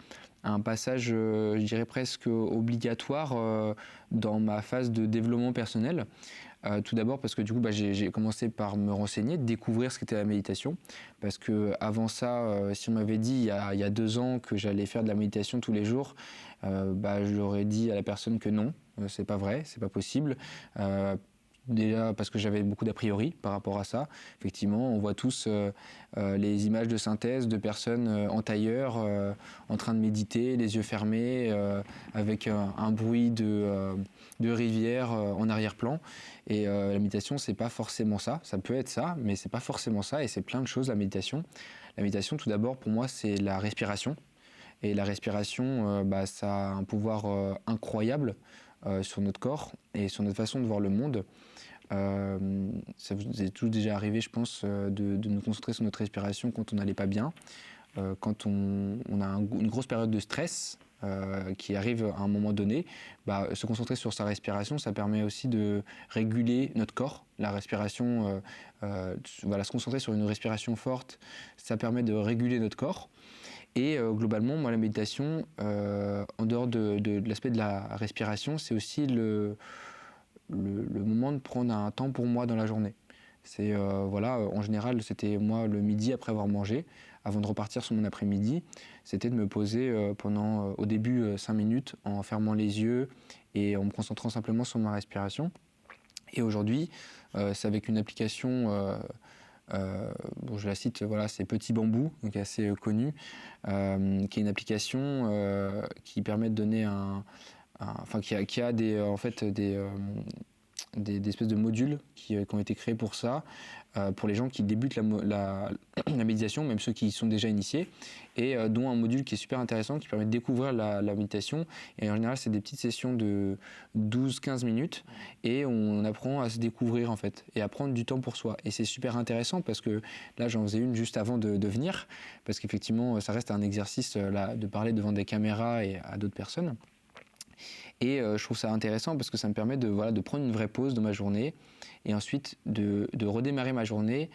un passage, je dirais presque obligatoire dans ma phase de développement personnel. Tout d'abord parce que du coup, j'ai commencé par me renseigner, découvrir ce qu'était la méditation. Parce que avant ça, si on m'avait dit il y a 2 ans que j'allais faire de la méditation tous les jours, je l'aurais dit à la personne que non, c'est pas vrai, c'est pas possible. Déjà parce que j'avais beaucoup d'a priori par rapport à ça. Effectivement, on voit tous les images de synthèse de personnes en tailleur, en train de méditer, les yeux fermés, avec un bruit de rivière en arrière-plan. Et la méditation, c'est pas forcément ça. Ça peut être ça, mais c'est pas forcément ça. Et c'est plein de choses, la méditation. La méditation, tout d'abord, pour moi, c'est la respiration. Et la respiration, ça a un pouvoir incroyable sur notre corps et sur notre façon de voir le monde. Ça vous est tous déjà arrivé, je pense, de nous concentrer sur notre respiration quand on n'allait pas bien, quand on a une grosse période de stress, qui arrive à un moment donné, se concentrer sur sa respiration, ça permet aussi de réguler notre corps. La respiration, se concentrer sur une respiration forte, ça permet de réguler notre corps. Et globalement, moi, la méditation, en dehors de l'aspect de la respiration, c'est aussi le moment de prendre un temps pour moi dans la journée. C'est en général, c'était moi le midi après avoir mangé, avant de repartir sur mon après-midi, c'était de me poser pendant au début 5 minutes en fermant les yeux et en me concentrant simplement sur ma respiration. Et aujourd'hui, c'est avec une application, je la cite, c'est Petit Bambou, donc assez connu, qui est une application qui permet de donner qui a des espèces de modules qui ont été créés pour ça, pour les gens qui débutent la méditation, même ceux qui y sont déjà initiés, et dont un module qui est super intéressant, qui permet de découvrir la méditation. Et en général, c'est des petites sessions de 12-15 minutes, et on apprend à se découvrir, en fait, et à prendre du temps pour soi. Et c'est super intéressant, parce que là, j'en faisais une juste avant de venir, parce qu'effectivement, ça reste un exercice de parler devant des caméras et à d'autres personnes. Et je trouve ça intéressant parce que ça me permet de prendre une vraie pause dans ma journée et ensuite de redémarrer ma journée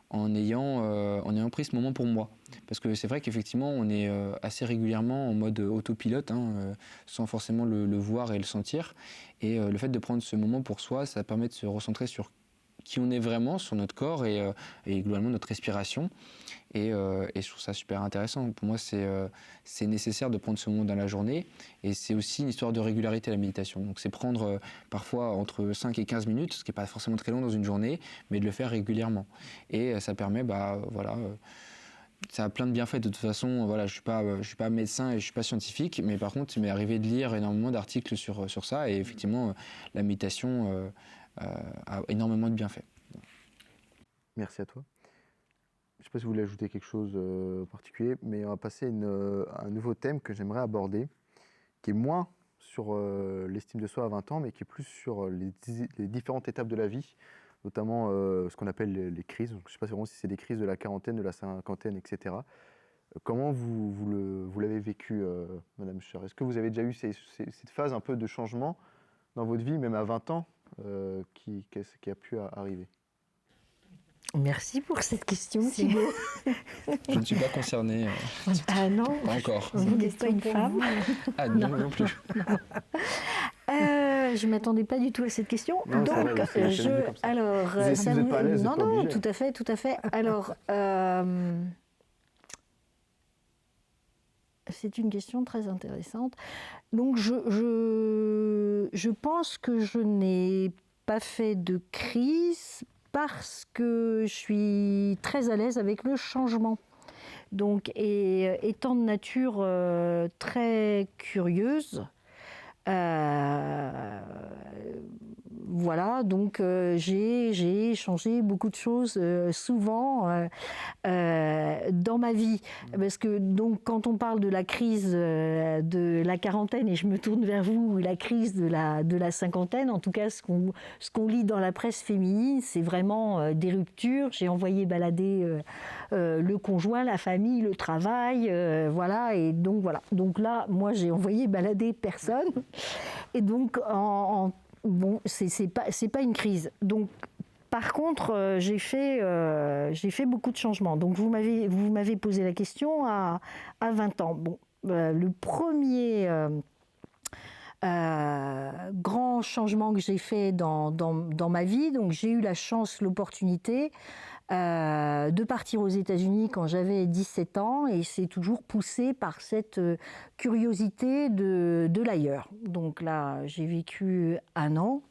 en ayant pris ce moment pour moi. Parce que c'est vrai qu'effectivement, on est assez régulièrement en mode autopilote, sans forcément le voir et le sentir. Et le fait de prendre ce moment pour soi, ça permet de se recentrer sur qui on est vraiment, sur notre corps et globalement notre respiration. Et je trouve ça super intéressant. Pour moi, c'est nécessaire de prendre ce moment dans la journée. Et c'est aussi une histoire de régularité, la méditation. Donc c'est prendre parfois entre 5 et 15 minutes, ce qui n'est pas forcément très long dans une journée, mais de le faire régulièrement. Et ça permet, ça a plein de bienfaits. De toute façon, je suis pas médecin et je suis pas scientifique, mais par contre, il m'est arrivé de lire énormément d'articles sur ça. Et effectivement, la méditation a énormément de bienfaits. Merci à toi. Je ne sais pas si vous voulez ajouter quelque chose en particulier, mais on va passer à un nouveau thème que j'aimerais aborder, qui est moins sur l'estime de soi à 20 ans, mais qui est plus sur les différentes étapes de la vie, notamment ce qu'on appelle les crises. Donc, je ne sais pas vraiment si c'est des crises de la quarantaine, de la cinquantaine, etc. Comment vous l'avez vécu, Madame Scher? Est-ce que vous avez déjà eu cette phase un peu de changement dans votre vie, même à 20 ans, qui a pu arriver? Merci pour cette question, Thibaut. Je ne suis pas concerné. Ah non, pas encore. Vous n'êtes pas une femme. Ah non plus. Je ne m'attendais pas du tout à cette question. Non, donc, vrai, alors, vous n'êtes pas à l'aise, non, pas non, obligé. tout à fait. Alors, c'est une question très intéressante. Donc, je pense que je n'ai pas fait de crise parce que je suis très à l'aise avec le changement. Donc, et étant de nature très curieuse, voilà, donc j'ai changé beaucoup de choses souvent dans ma vie. Parce que donc, quand on parle de la crise de la quarantaine, et je me tourne vers vous, la crise de la cinquantaine, en tout cas ce qu'on lit dans la presse féminine, c'est vraiment des ruptures. J'ai envoyé balader le conjoint, la famille, le travail, voilà. Et donc voilà. Donc là, moi, j'ai envoyé balader personne. Et donc, bon, c'est pas une crise. Donc, par contre, j'ai fait beaucoup de changements. Donc, vous m'avez posé la question à 20 ans. Bon, le premier grand changement que j'ai fait dans ma vie, donc j'ai eu la chance, l'opportunité de partir aux États-Unis quand j'avais 17 ans, et c'est toujours poussé par cette curiosité de l'ailleurs. Donc là, j'ai vécu 1 an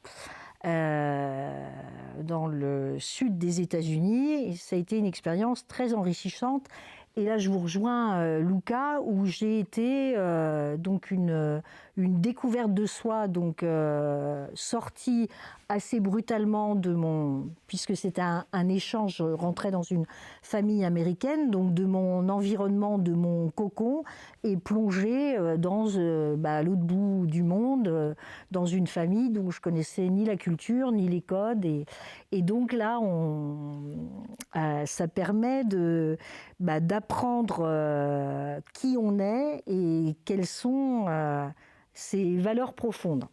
dans le sud des États-Unis, et ça a été une expérience très enrichissante. Et là, je vous rejoins, Luca, où j'ai été donc une découverte de soi, donc sortie assez brutalement puisque c'était un échange, je rentrais dans une famille américaine, donc de mon environnement, de mon cocon, et plongée dans à l'autre bout du monde, dans une famille dont je connaissais ni la culture, ni les codes. Et donc là, ça permet d'apprendre qui on est et quelles sont ses valeurs profondes.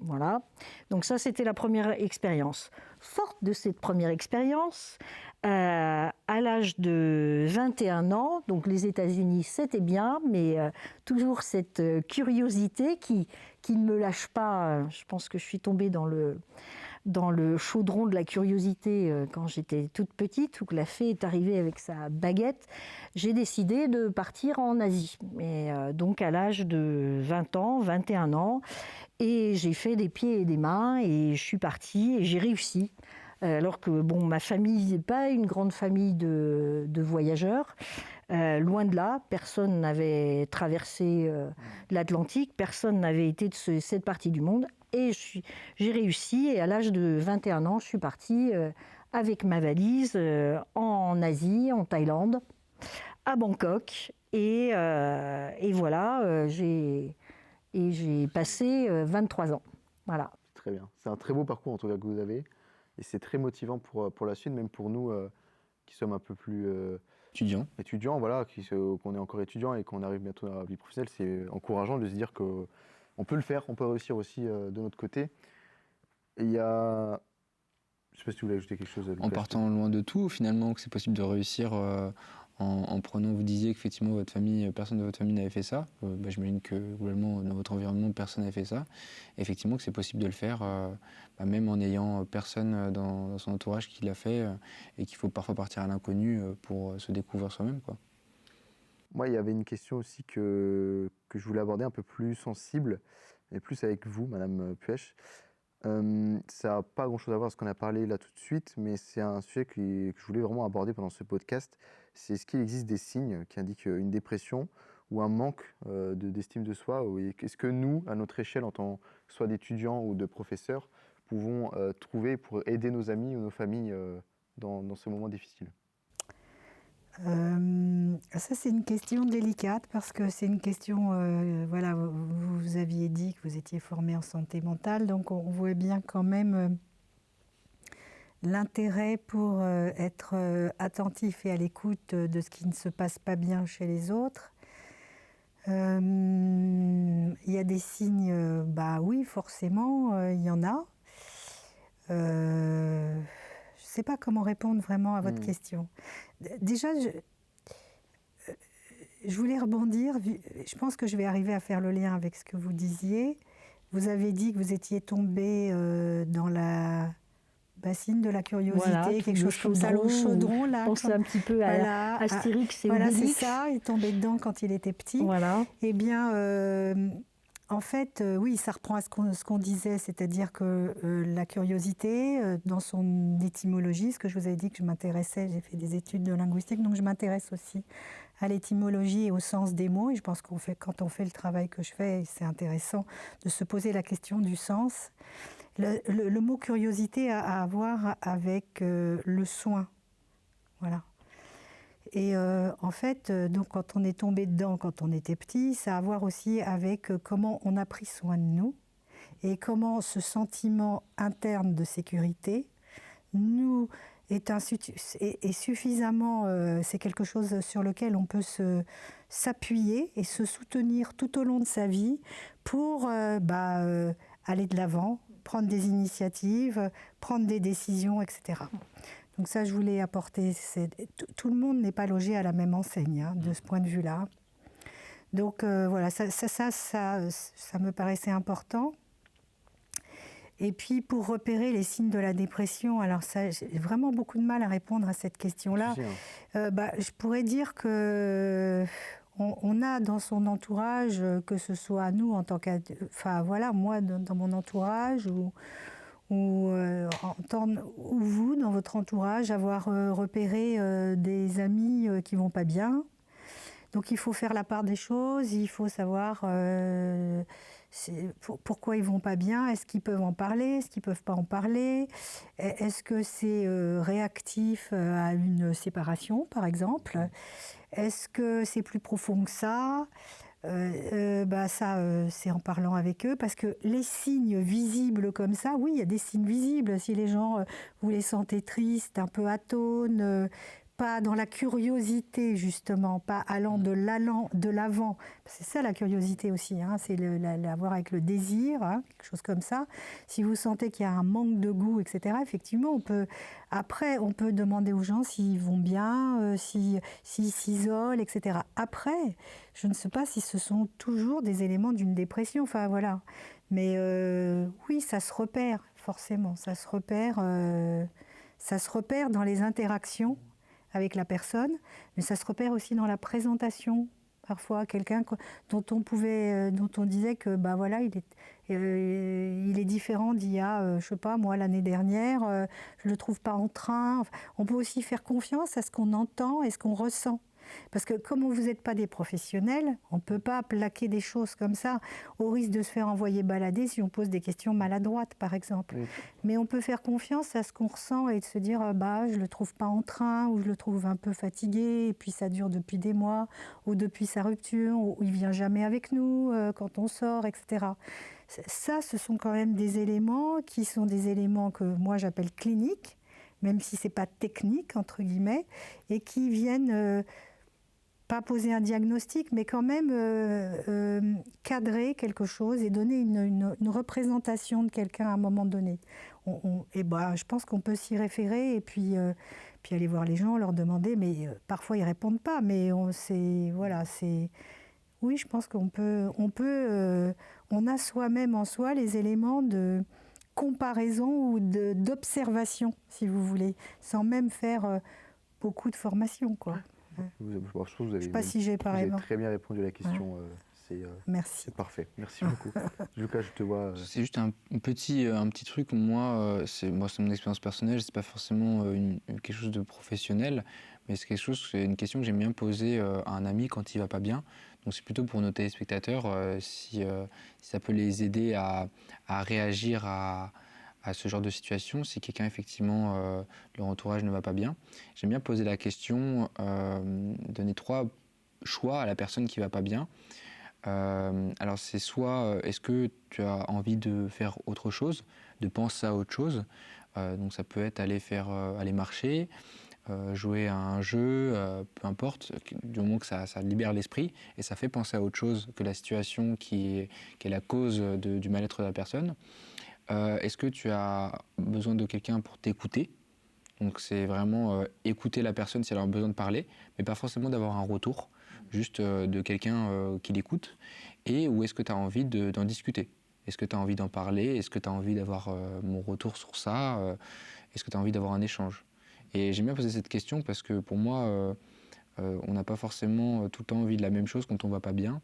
Voilà. Donc ça, c'était la première expérience. Forte de cette première expérience, à l'âge de 21 ans, donc les États-Unis, c'était bien, mais toujours cette curiosité qui ne me lâche pas. Je pense que je suis tombée dans le chaudron de la curiosité quand j'étais toute petite, où que la fée est arrivée avec sa baguette. J'ai décidé de partir en Asie, donc à l'âge de 20 ans, 21 ans, et j'ai fait des pieds et des mains, et je suis partie, et j'ai réussi. Alors que ma famille n'est pas une grande famille de voyageurs, loin de là, personne n'avait traversé l'Atlantique, personne n'avait été de cette partie du monde. Et j'ai réussi, et à l'âge de 21 ans, je suis partie avec ma valise en Asie, en Thaïlande, à Bangkok. Et voilà, j'ai passé 23 ans. Voilà. Très bien. C'est un très beau parcours en tout cas que vous avez. Et c'est très motivant pour la suite, même pour nous qui sommes un peu plus étudiants, voilà, qu'on est encore étudiants et qu'on arrive bientôt dans la vie professionnelle. C'est encourageant de se dire qu'on peut le faire, on peut réussir aussi de notre côté. Et il y a... Je ne sais pas si vous voulez ajouter quelque chose. Lucas. En partant loin de tout, finalement, que c'est possible de réussir en prenant, vous disiez qu'effectivement, personne de votre famille n'avait fait ça. J'imagine que globalement, dans votre environnement, personne n'avait fait ça. Et effectivement, que c'est possible de le faire, même en n'ayant personne dans son entourage qui l'a fait, et qu'il faut parfois partir à l'inconnu pour se découvrir soi-même, quoi. Moi, il y avait une question aussi que je voulais aborder un peu plus sensible, et plus avec vous, Madame Puech. Ça n'a pas grand-chose à voir avec ce qu'on a parlé là tout de suite, mais c'est un sujet que je voulais vraiment aborder pendant ce podcast. C'est est-ce qu'il existe des signes qui indiquent une dépression ou un manque d'estime de soi? Est-ce que nous, à notre échelle, en tant que soit d'étudiants ou de professeurs, pouvons trouver pour aider nos amis ou nos familles dans ce moment difficile? Ça, c'est une question délicate parce que c'est une question, voilà, vous aviez dit que vous étiez formé en santé mentale, donc on voit bien quand même l'intérêt pour être attentif et à l'écoute de ce qui ne se passe pas bien chez les autres. Il y a des signes, oui, forcément, il y en a. Je ne sais pas comment répondre vraiment à votre question. Déjà, je voulais rebondir. Je pense que je vais arriver à faire le lien avec ce que vous disiez. Vous avez dit que vous étiez tombé dans la bassine de la curiosité, voilà, quelque chose comme ça, le chaudron. Là, on pensait un petit peu à Astérix et Obélix. Voilà, c'est ça, il est tombé dedans quand il était petit. Voilà. Eh bien, en fait, oui, ça reprend à ce qu'on disait, c'est-à-dire que la curiosité, dans son étymologie, ce que je vous avais dit que je m'intéressais, j'ai fait des études de linguistique, donc je m'intéresse aussi à l'étymologie et au sens des mots. Et je pense quand on fait le travail que je fais, c'est intéressant de se poser la question du sens. Le mot curiosité a à voir avec le soin. Voilà. Et en fait, donc quand on est tombé dedans quand on était petit, ça a à voir aussi avec comment on a pris soin de nous et comment ce sentiment interne de sécurité nous est suffisamment, c'est quelque chose sur lequel on peut s'appuyer et se soutenir tout au long de sa vie pour aller de l'avant, prendre des initiatives, prendre des décisions, etc. Donc ça, je voulais apporter. Tout le monde n'est pas logé à la même enseigne, hein, de ce point de vue-là. Donc voilà, ça me paraissait important. Et puis pour repérer les signes de la dépression, alors ça, j'ai vraiment beaucoup de mal à répondre à cette question-là. Je pourrais dire que on a dans son entourage, que ce soit nous en tant moi dans mon entourage ou vous, dans votre entourage, avoir repéré des amis qui ne vont pas bien. Donc il faut faire la part des choses, il faut savoir pourquoi ils vont pas bien? Est-ce qu'ils peuvent en parler? Est-ce qu'ils peuvent pas en parler? Est-ce que c'est réactif à une séparation, par exemple? Est-ce que c'est plus profond que ça? C'est en parlant avec eux, parce que les signes visibles comme ça, oui, il y a des signes visibles. Si les gens, vous les sentez tristes, un peu atones, pas dans la curiosité justement, pas allant de l'avant. C'est ça la curiosité aussi, hein, c'est l'avoir avec le désir, hein, quelque chose comme ça. Si vous sentez qu'il y a un manque de goût, etc., effectivement, on peut demander aux gens s'ils vont bien, s'ils s'isolent, etc. Après, je ne sais pas si ce sont toujours des éléments d'une dépression, enfin voilà. Mais oui, ça se repère, forcément, ça se repère dans les interactions avec la personne, mais ça se repère aussi dans la présentation. Parfois, quelqu'un dont on disait que voilà, il est différent d'il y a, je sais pas moi, l'année dernière, je le trouve pas en train. Enfin, on peut aussi faire confiance à ce qu'on entend et ce qu'on ressent. Parce que comme vous n'êtes pas des professionnels, on ne peut pas plaquer des choses comme ça, au risque de se faire envoyer balader si on pose des questions maladroites, par exemple. Oui. Mais on peut faire confiance à ce qu'on ressent et de se dire je ne le trouve pas en train, ou je le trouve un peu fatigué, et puis ça dure depuis des mois, ou depuis sa rupture, ou il ne vient jamais avec nous quand on sort, etc. Ça, ce sont quand même des éléments qui sont des éléments que moi j'appelle cliniques, même si ce n'est pas technique, entre guillemets, et qui viennent... pas poser un diagnostic, mais quand même cadrer quelque chose et donner une représentation de quelqu'un à un moment donné. Je pense qu'on peut s'y référer et puis aller voir les gens, leur demander, mais parfois ils ne répondent pas, mais oui, je pense qu'on on a soi-même en soi les éléments de comparaison ou d'observation, si vous voulez, sans même faire beaucoup de formation, quoi. Je ne sais pas si j'ai très bien répondu à la question. Merci. C'est parfait. Merci beaucoup. Lucas, je te vois. C'est juste un petit truc. Moi, c'est mon expérience personnelle. C'est pas forcément quelque chose de professionnel, mais c'est une question que j'aime bien poser à un ami quand il va pas bien. Donc c'est plutôt pour nos téléspectateurs si ça peut les aider à réagir à ce genre de situation, si quelqu'un effectivement leur entourage ne va pas bien. J'aime bien poser la question, donner 3 choix à la personne qui va pas bien. Alors c'est soit est-ce que tu as envie de faire autre chose, de penser à autre chose, donc ça peut être aller marcher, jouer à un jeu, peu importe, du moment que ça libère l'esprit et ça fait penser à autre chose que la situation qui est la cause du mal-être de la personne. Est-ce que tu as besoin de quelqu'un pour t'écouter? Donc c'est vraiment écouter la personne si elle a besoin de parler, mais pas forcément d'avoir un retour, juste de quelqu'un qui l'écoute. Et ou est-ce que tu as envie d'en discuter? Est-ce que tu as envie d'en parler? Est-ce que tu as envie d'avoir mon retour sur ça? Est-ce que tu as envie d'avoir un échange? Et j'aime bien poser cette question parce que pour moi, on n'a pas forcément tout le temps envie de la même chose quand on ne va pas bien.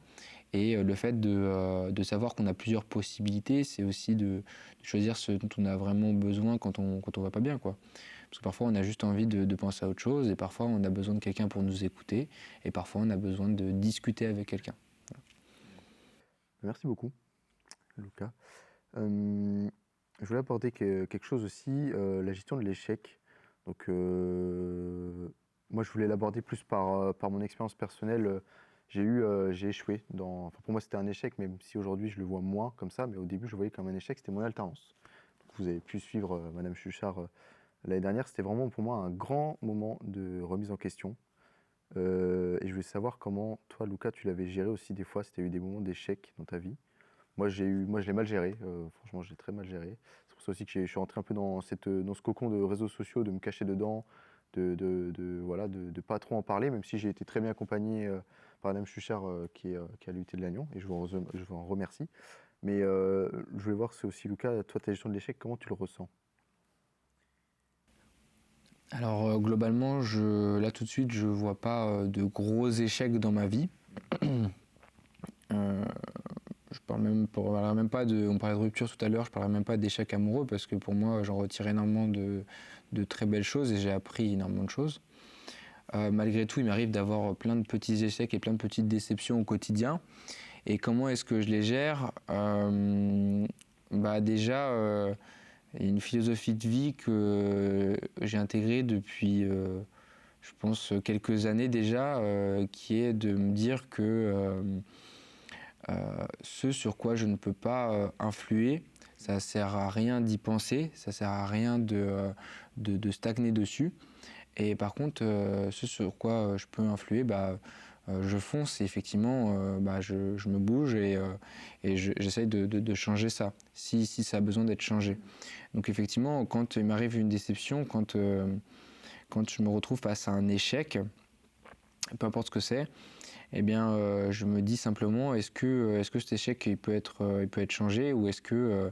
Et le fait de savoir qu'on a plusieurs possibilités, c'est aussi de choisir ce dont on a vraiment besoin quand on va pas bien, quoi. Parce que parfois, on a juste envie de penser à autre chose, et parfois, on a besoin de quelqu'un pour nous écouter, et parfois, on a besoin de discuter avec quelqu'un. Voilà. Merci beaucoup, Lucas. Je voulais apporter quelque chose aussi, la gestion de l'échec. Donc, moi, je voulais l'aborder plus par mon expérience personnelle. J'ai échoué pour moi, c'était un échec, même si aujourd'hui, je le vois moins comme ça. Mais au début, je le voyais comme un échec, c'était mon alternance. Donc, vous avez pu suivre Madame Chuchard l'année dernière. C'était vraiment pour moi un grand moment de remise en question. Et je voulais savoir comment, toi, Lucas, tu l'avais géré aussi des fois, si tu as eu des moments d'échec dans ta vie. Moi, je l'ai mal géré. Franchement, je l'ai très mal géré. C'est pour ça aussi que je suis rentré un peu dans ce cocon de réseaux sociaux, de me cacher dedans, de pas trop en parler, même si j'ai été très bien accompagné par Madame Chuchard qui a lutté de l'Agnon, et je vous en remercie. Mais je voulais voir c'est aussi, Lucas, toi, ta gestion de l'échec, comment tu le ressens? Alors globalement, là tout de suite, je vois pas de gros échecs dans ma vie. Je parlerai même pas on parlait de rupture tout à l'heure, je parlerai même pas d'échec amoureux parce que pour moi, j'en retire énormément de très belles choses et j'ai appris énormément de choses. Malgré tout, il m'arrive d'avoir plein de petits échecs et plein de petites déceptions au quotidien. Et comment est-ce que je les gère? Déjà, il y a une philosophie de vie que j'ai intégrée depuis, je pense, quelques années déjà, qui est de me dire que ce sur quoi je ne peux pas influer, ça sert à rien d'y penser, ça sert à rien de stagner dessus. Et par contre, ce sur quoi je peux influer, je fonce et effectivement, je me bouge et j'essaye de changer ça, si ça a besoin d'être changé. Donc effectivement, quand il m'arrive une déception, quand je me retrouve face à un échec, peu importe ce que c'est, eh bien, je me dis simplement, est-ce que cet échec il peut être changé ou est-ce que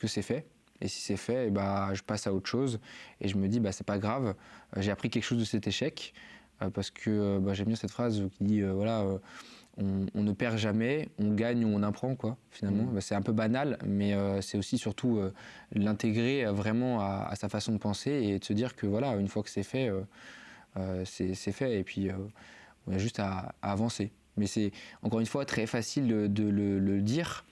c'est fait? Et si c'est fait, je passe à autre chose et je me dis, c'est pas grave, j'ai appris quelque chose de cet échec parce que j'aime bien cette phrase qui dit, on ne perd jamais, on gagne ou on apprend, quoi, finalement. C'est un peu banal, mais c'est aussi surtout l'intégrer vraiment à sa façon de penser et de se dire que voilà, une fois que c'est fait, c'est fait et puis on a juste à avancer. Mais c'est encore une fois très facile de le dire.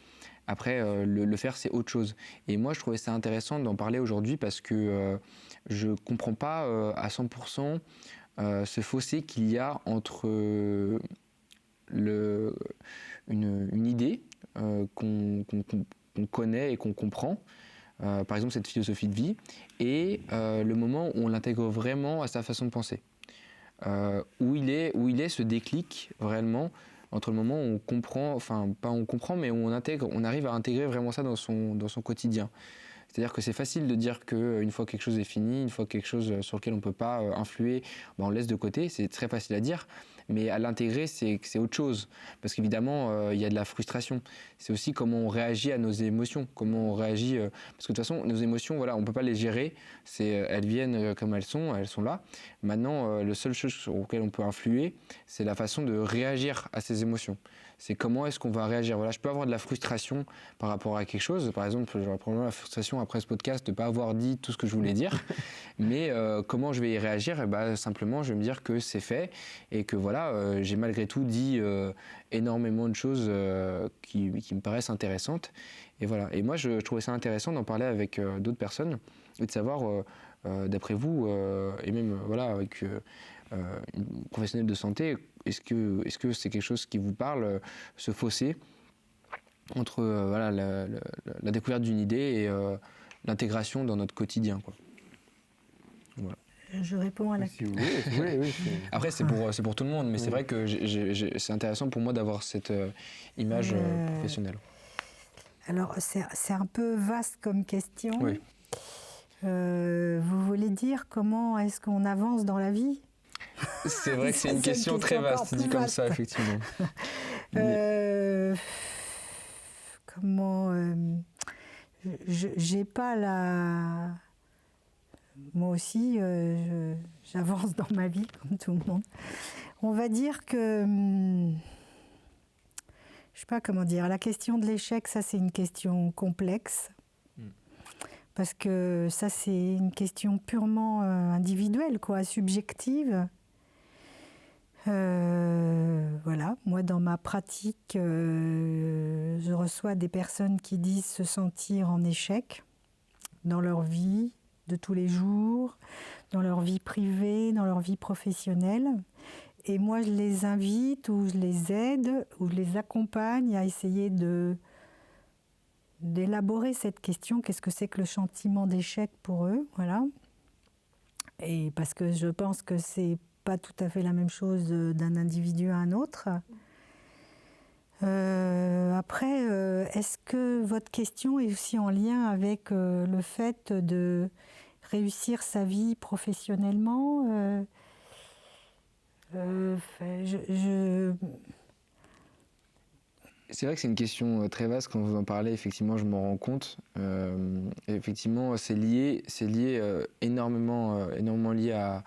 Après, le faire, c'est autre chose. Et moi, je trouvais ça intéressant d'en parler aujourd'hui parce que je ne comprends pas à 100% ce fossé qu'il y a entre une idée qu'on connaît et qu'on comprend, par exemple cette philosophie de vie, et le moment où on l'intègre vraiment à sa façon de penser. Où il est ce déclic réellement entre le moment où on comprend, enfin pas on comprend, mais où on arrive à intégrer vraiment ça dans son quotidien. C'est-à-dire que c'est facile de dire qu'une fois quelque chose est fini, une fois quelque chose sur lequel on ne peut pas influer, on laisse de côté, c'est très facile à dire, mais à l'intégrer, c'est autre chose. Parce qu'évidemment, il y a de la frustration. C'est aussi comment on réagit à nos émotions, comment on réagit... parce que de toute façon, nos émotions, voilà, on ne peut pas les gérer, elles viennent comme elles sont là. Maintenant, le seul chose sur lequel on peut influer, c'est la façon de réagir à ces émotions. C'est comment est-ce qu'on va réagir. Voilà, je peux avoir de la frustration par rapport à quelque chose. Par exemple, j'aurais probablement la frustration après ce podcast de ne pas avoir dit tout ce que je voulais dire. Mais comment je vais y réagir? Simplement, je vais me dire que c'est fait et que voilà, j'ai malgré tout dit énormément de choses qui me paraissent intéressantes. Et voilà. Et moi, je trouvais ça intéressant d'en parler avec d'autres personnes et de savoir, d'après vous, et même voilà, avec une professionnelle de santé, est-ce que c'est quelque chose qui vous parle, ce fossé entre la découverte d'une idée et l'intégration dans notre quotidien, quoi. Voilà. Je réponds à la question. Oui. Après, c'est pour tout le monde, mais c'est vrai que c'est intéressant pour moi d'avoir cette image professionnelle. Alors, c'est un peu vaste comme question. Oui. Vous voulez dire comment est-ce qu'on avance dans la vie? C'est vrai que c'est une question très vaste, dit comme ça, effectivement. Comment... j'ai pas la... Moi aussi, j'avance dans ma vie, comme tout le monde. On va dire que... je sais pas comment dire. La question de l'échec, ça, c'est une question complexe. Parce que ça, c'est une question purement individuelle, quoi, subjective. Voilà, moi, dans ma pratique, je reçois des personnes qui disent se sentir en échec dans leur vie de tous les jours, dans leur vie privée, dans leur vie professionnelle. Et moi, je les invite ou je les aide ou je les accompagne à essayer d'élaborer cette question, qu'est-ce que c'est que le sentiment d'échec pour eux, voilà. Et parce que je pense que c'est pas tout à fait la même chose d'un individu à un autre. Après, est-ce que votre question est aussi en lien avec le fait de réussir sa vie professionnellement? C'est vrai que c'est une question très vaste. Quand vous en parlez, effectivement, je m'en rends compte. Effectivement, c'est lié énormément lié à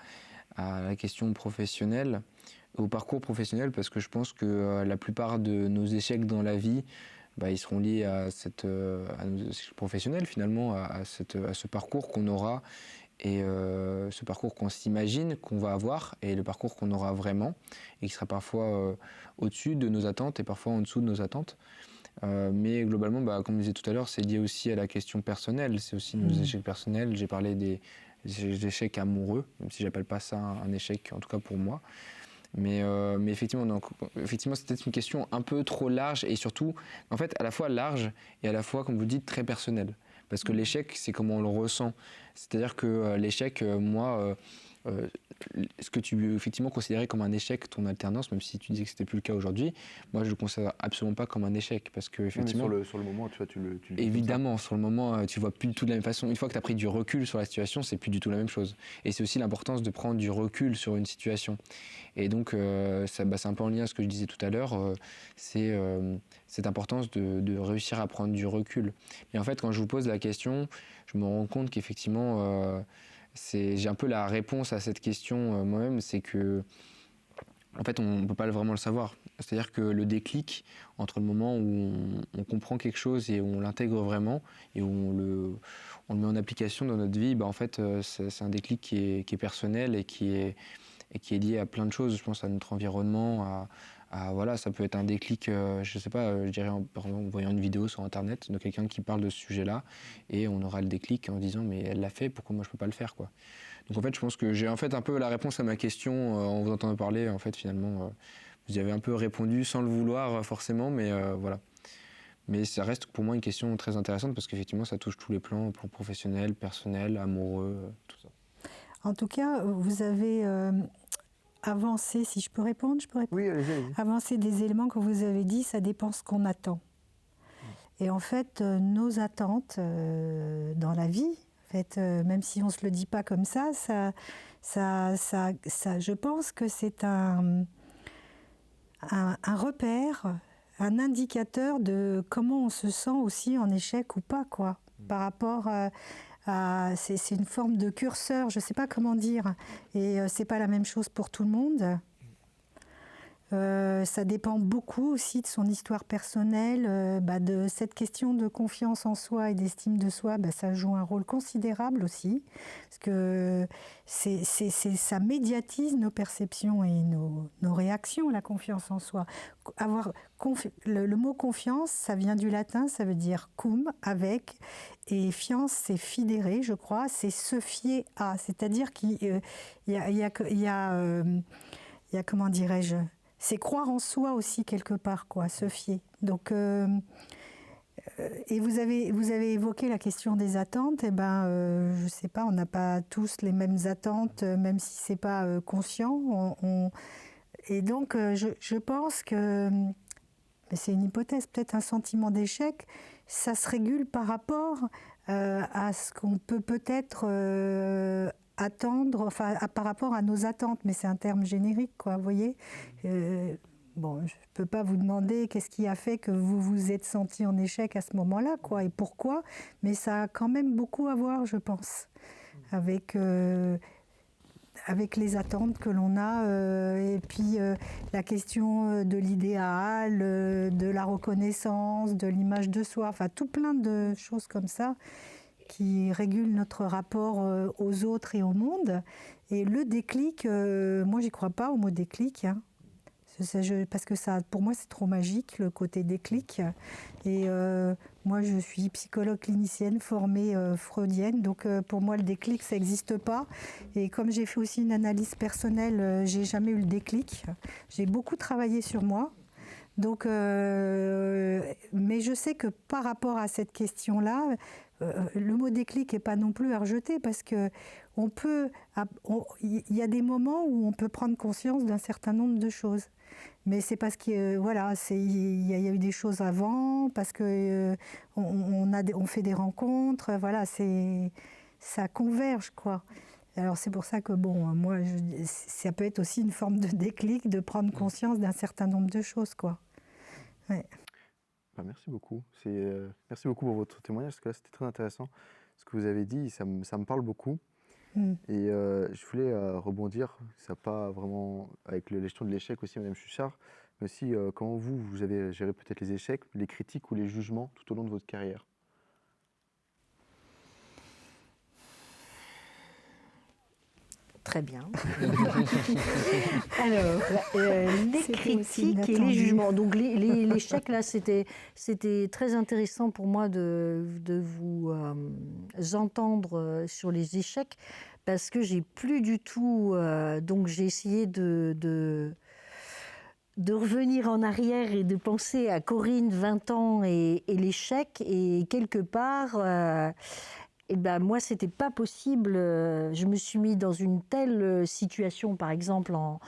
la question professionnelle, au parcours professionnel, parce que je pense que la plupart de nos échecs dans la vie, ils seront liés à nos échecs professionnels, finalement, à ce parcours qu'on aura et ce parcours qu'on s'imagine qu'on va avoir et le parcours qu'on aura vraiment et qui sera parfois au-dessus de nos attentes et parfois en dessous de nos attentes. Mais globalement, comme je disais tout à l'heure, c'est lié aussi à la question personnelle, c'est aussi nos échecs personnels. J'ai parlé des échecs amoureux, même si j'appelle pas ça un échec, en tout cas pour moi. Mais effectivement, c'est peut-être une question un peu trop large et surtout, en fait, à la fois large et à la fois, comme vous dites, très personnelle. Parce que l'échec, c'est comment on le ressent. C'est-à-dire que l'échec, ce que tu effectivement considérais comme un échec, ton alternance, même si tu disais que c'était plus le cas aujourd'hui, moi je le considère absolument pas comme un échec. Parce que effectivement, sur le moment, tu vois, tu le vis évidemment, sur le moment, tu vois plus du tout de la même façon. Une fois que tu as pris du recul sur la situation, c'est plus du tout la même chose. Et c'est aussi l'importance de prendre du recul sur une situation. Et donc, c'est un peu en lien à ce que je disais tout à l'heure, c'est cette importance de réussir à prendre du recul. Et en fait, quand je vous pose la question, je me rends compte qu'effectivement, j'ai un peu la réponse à cette question moi-même, c'est que en fait, on ne peut pas vraiment le savoir. C'est-à-dire que le déclic, entre le moment où on comprend quelque chose et où on l'intègre vraiment et où on le met en application dans notre vie, en fait, c'est un déclic qui est personnel et qui est lié à plein de choses. Je pense à notre environnement, voilà, ça peut être un déclic, je sais pas, je dirais par exemple en voyant une vidéo sur Internet de quelqu'un qui parle de ce sujet-là et on aura le déclic en disant mais elle l'a fait, pourquoi moi je peux pas le faire, quoi. Donc en fait, je pense que j'ai en fait un peu la réponse à ma question en vous entendant parler. En fait, finalement, vous y avez un peu répondu sans le vouloir forcément, mais voilà. Mais ça reste pour moi une question très intéressante parce qu'effectivement, ça touche tous les plans, plan professionnel, personnel, amoureux, tout ça. En tout cas, vous avez avancé, si je peux répondre, Oui, allez-y. Avancer des éléments que vous avez dit, ça dépend ce qu'on attend. Et en fait, nos attentes dans la vie, en fait, même si on ne se le dit pas comme ça, je pense que c'est un repère, un indicateur de comment on se sent aussi en échec ou pas, quoi. Par rapport c'est une forme de curseur, je ne sais pas comment dire. Et ce n'est pas la même chose pour tout le monde. Ça dépend beaucoup aussi de son histoire personnelle, de cette question de confiance en soi et d'estime de soi, ça joue un rôle considérable aussi, parce que ça médiatise nos perceptions et nos réactions, la confiance en soi. Le mot confiance, ça vient du latin, ça veut dire cum, avec, et fiance, c'est fidere, je crois, c'est se fier à, c'est-à-dire qu'il y a comment dirais-je, c'est croire en soi aussi quelque part, quoi, se fier. Donc, et vous avez évoqué la question des attentes. Et je ne sais pas, on n'a pas tous les mêmes attentes, même si c'est pas conscient. Et donc, je pense que, mais c'est une hypothèse, peut-être un sentiment d'échec, ça se régule par rapport à ce qu'on peut peut-être attendre, par rapport à nos attentes, mais c'est un terme générique, quoi, vous voyez. Bon, je ne peux pas vous demander qu'est-ce qui a fait que vous vous êtes senti en échec à ce moment-là, quoi, et pourquoi, mais ça a quand même beaucoup à voir, je pense, avec les attentes que l'on a, et puis la question de l'idéal, de la reconnaissance, de l'image de soi, enfin tout plein de choses comme ça qui régulent notre rapport aux autres et au monde. Et le déclic, moi j'y crois pas au mot déclic, hein. Parce que ça, pour moi c'est trop magique le côté déclic. Et moi je suis psychologue clinicienne formée freudienne, donc pour moi le déclic ça n'existe pas. Et comme j'ai fait aussi une analyse personnelle, j'ai jamais eu le déclic. J'ai beaucoup travaillé sur moi. Donc, mais je sais que par rapport à cette question-là, le mot déclic n'est pas non plus à rejeter parce que il y a des moments où on peut prendre conscience d'un certain nombre de choses. Mais c'est parce que voilà, il y a eu des choses avant, parce que on fait des rencontres, voilà, ça converge, quoi. Alors c'est pour ça que bon, moi, ça peut être aussi une forme de déclic, de prendre conscience d'un certain nombre de choses, quoi. Ouais. Merci beaucoup. Merci beaucoup pour votre témoignage, parce que là, c'était très intéressant. Ce que vous avez dit, ça me parle beaucoup. Et je voulais rebondir, ça n'a pas vraiment avec la gestion de l'échec aussi, Madame Chuchard, mais aussi comment vous avez géré peut-être les échecs, les critiques ou les jugements tout au long de votre carrière. Très bien. Alors, les C'était aussi critiques et inattendu. les jugements. Donc, l'échec, là, c'était très intéressant pour moi de vous entendre sur les échecs, parce que j'ai plus du tout... donc, j'ai essayé de revenir en arrière et de penser à Corinne, 20 ans, et l'échec. Et quelque part... Eh ben, moi, c'était pas possible. Je me suis mis dans une telle situation, par exemple en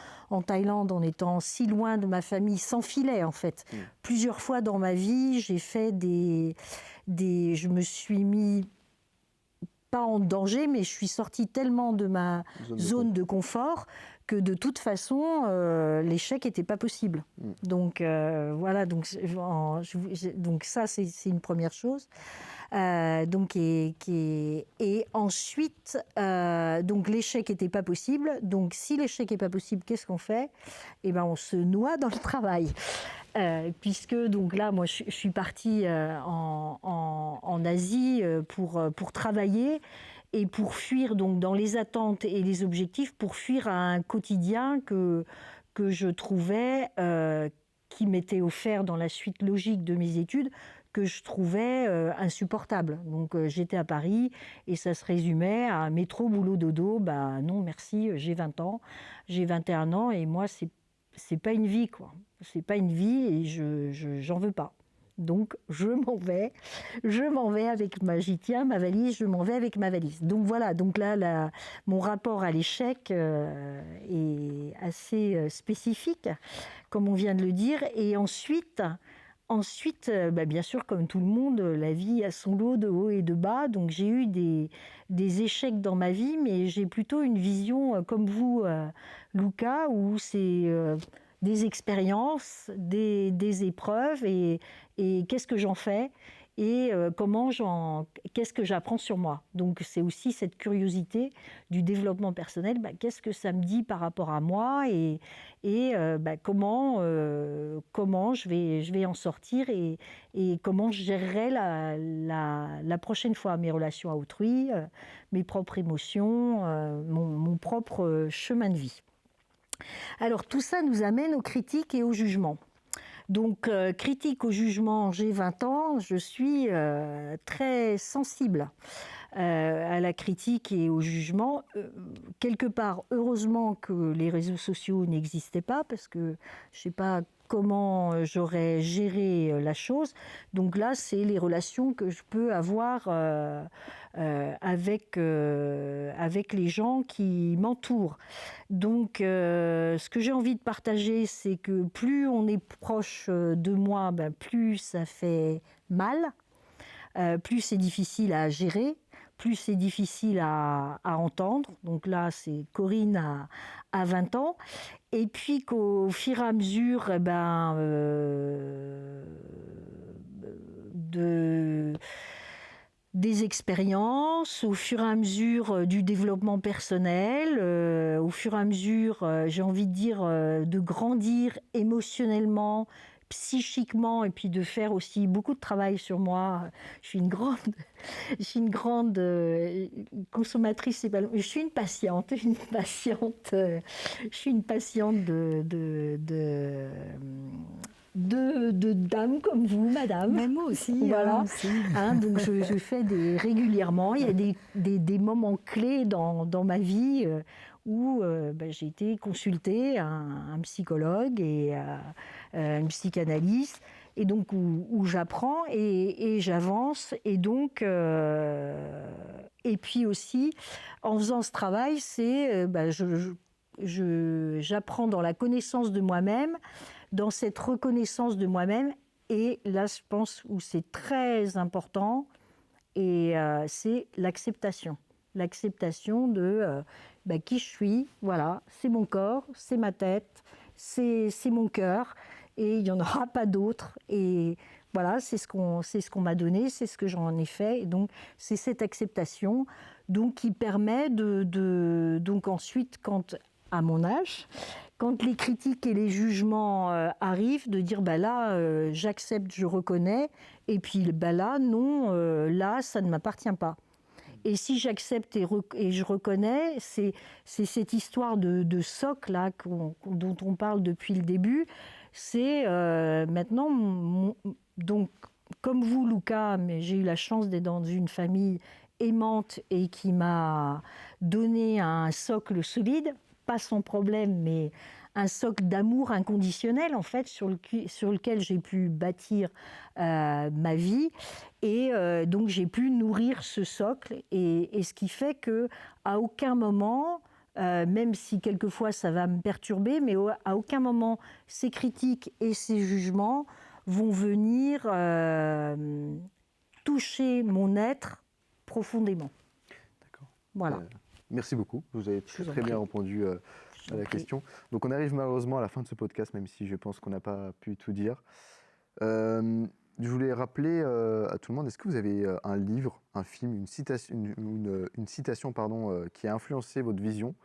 Thaïlande, en étant si loin de ma famille, sans filet en fait. Plusieurs fois dans ma vie, j'ai fait je me suis mis pas en danger, mais je suis sortie tellement de ma zone de confort que de toute façon, l'échec n'était pas possible. Donc voilà, donc ça, c'est une première chose. Et ensuite, donc l'échec n'était pas possible. Donc si l'échec n'est pas possible, qu'est-ce qu'on fait? Eh ben, on se noie dans le travail. Puisque donc là, moi, je suis partie en Asie pour travailler et pour fuir donc dans les attentes et les objectifs, pour fuir un quotidien que je trouvais qui m'était offert dans la suite logique de mes études, que je trouvais insupportable. Donc j'étais à Paris et ça se résumait à un métro, boulot, dodo. Ben non, merci, j'ai 20 ans, j'ai 21 ans et moi, c'est pas une vie, quoi. C'est pas une vie et j'en veux pas. Donc je m'en vais avec j'y tiens ma valise, je m'en vais avec ma valise. Donc voilà, donc là mon rapport à l'échec est assez spécifique, comme on vient de le dire. Et ensuite, bien sûr, comme tout le monde, la vie a son lot de hauts et de bas. Donc j'ai eu des échecs dans ma vie, mais j'ai plutôt une vision comme vous, Luca, où c'est des expériences, des épreuves, et qu'est-ce que j'en fais et qu'est-ce que j'apprends sur moi. Donc c'est aussi cette curiosité du développement personnel. Qu'est-ce que ça me dit par rapport à moi et comment je vais en sortir et comment je gérerai la prochaine fois mes relations à autrui, mes propres émotions, mon propre chemin de vie. Alors tout ça nous amène aux critiques et au jugement. Donc, critique au jugement, j'ai 20 ans, je suis très sensible à la critique et au jugement. Quelque part, heureusement que les réseaux sociaux n'existaient pas, parce que je ne sais pas comment j'aurais géré la chose. Donc là, c'est les relations que je peux avoir avec les gens qui m'entourent. Donc, ce que j'ai envie de partager, c'est que plus on est proche de moi, plus ça fait mal, plus c'est difficile à gérer, plus c'est difficile à entendre. Donc là, c'est Corinne à 20 ans. Et puis qu'au fur et à mesure des expériences, au fur et à mesure du développement personnel, au fur et à mesure, j'ai envie de dire, de grandir émotionnellement, psychiquement, et puis de faire aussi beaucoup de travail sur moi. Je suis une grande consommatrice, je suis une patiente, je suis une patiente de dames comme vous, madame. Mais moi aussi. Voilà. Aussi. Donc je fais régulièrement. Il y a des moments clés dans ma vie où j'ai été consulter un psychologue et une psychanalyste, et donc où j'apprends et j'avance. Et donc, et puis aussi, en faisant ce travail, j'apprends dans la connaissance de moi-même, dans cette reconnaissance de moi-même. Et là, je pense où c'est très important, et c'est l'acceptation. L'acceptation de qui je suis, voilà, c'est mon corps, c'est ma tête, c'est mon cœur, et il n'y en aura pas d'autre. Et voilà, c'est ce qu'on m'a donné, c'est ce que j'en ai fait. Et donc, c'est cette acceptation donc, qui permet donc ensuite, à mon âge, quand les critiques et les jugements arrivent, de dire là, j'accepte, je reconnais, et puis là, non, là, ça ne m'appartient pas. Et si j'accepte et je reconnais, c'est cette histoire de socle là, dont on parle depuis le début. C'est maintenant, donc, comme vous, Luca, mais j'ai eu la chance d'être dans une famille aimante et qui m'a donné un socle solide, pas sans problème, mais un socle d'amour inconditionnel, en fait, sur lequel j'ai pu bâtir ma vie. Et donc, j'ai pu nourrir ce socle. Et ce qui fait qu'à aucun moment, même si quelquefois ça va me perturber, mais à aucun moment, ces critiques et ces jugements vont venir toucher mon être profondément. D'accord. Voilà. Merci beaucoup. Vous avez très bien répondu à la question. Donc on arrive malheureusement à la fin de ce podcast, même si je pense qu'on n'a pas pu tout dire. Je voulais rappeler à tout le monde, est-ce que vous avez un livre, un film, une citation qui a influencé votre vision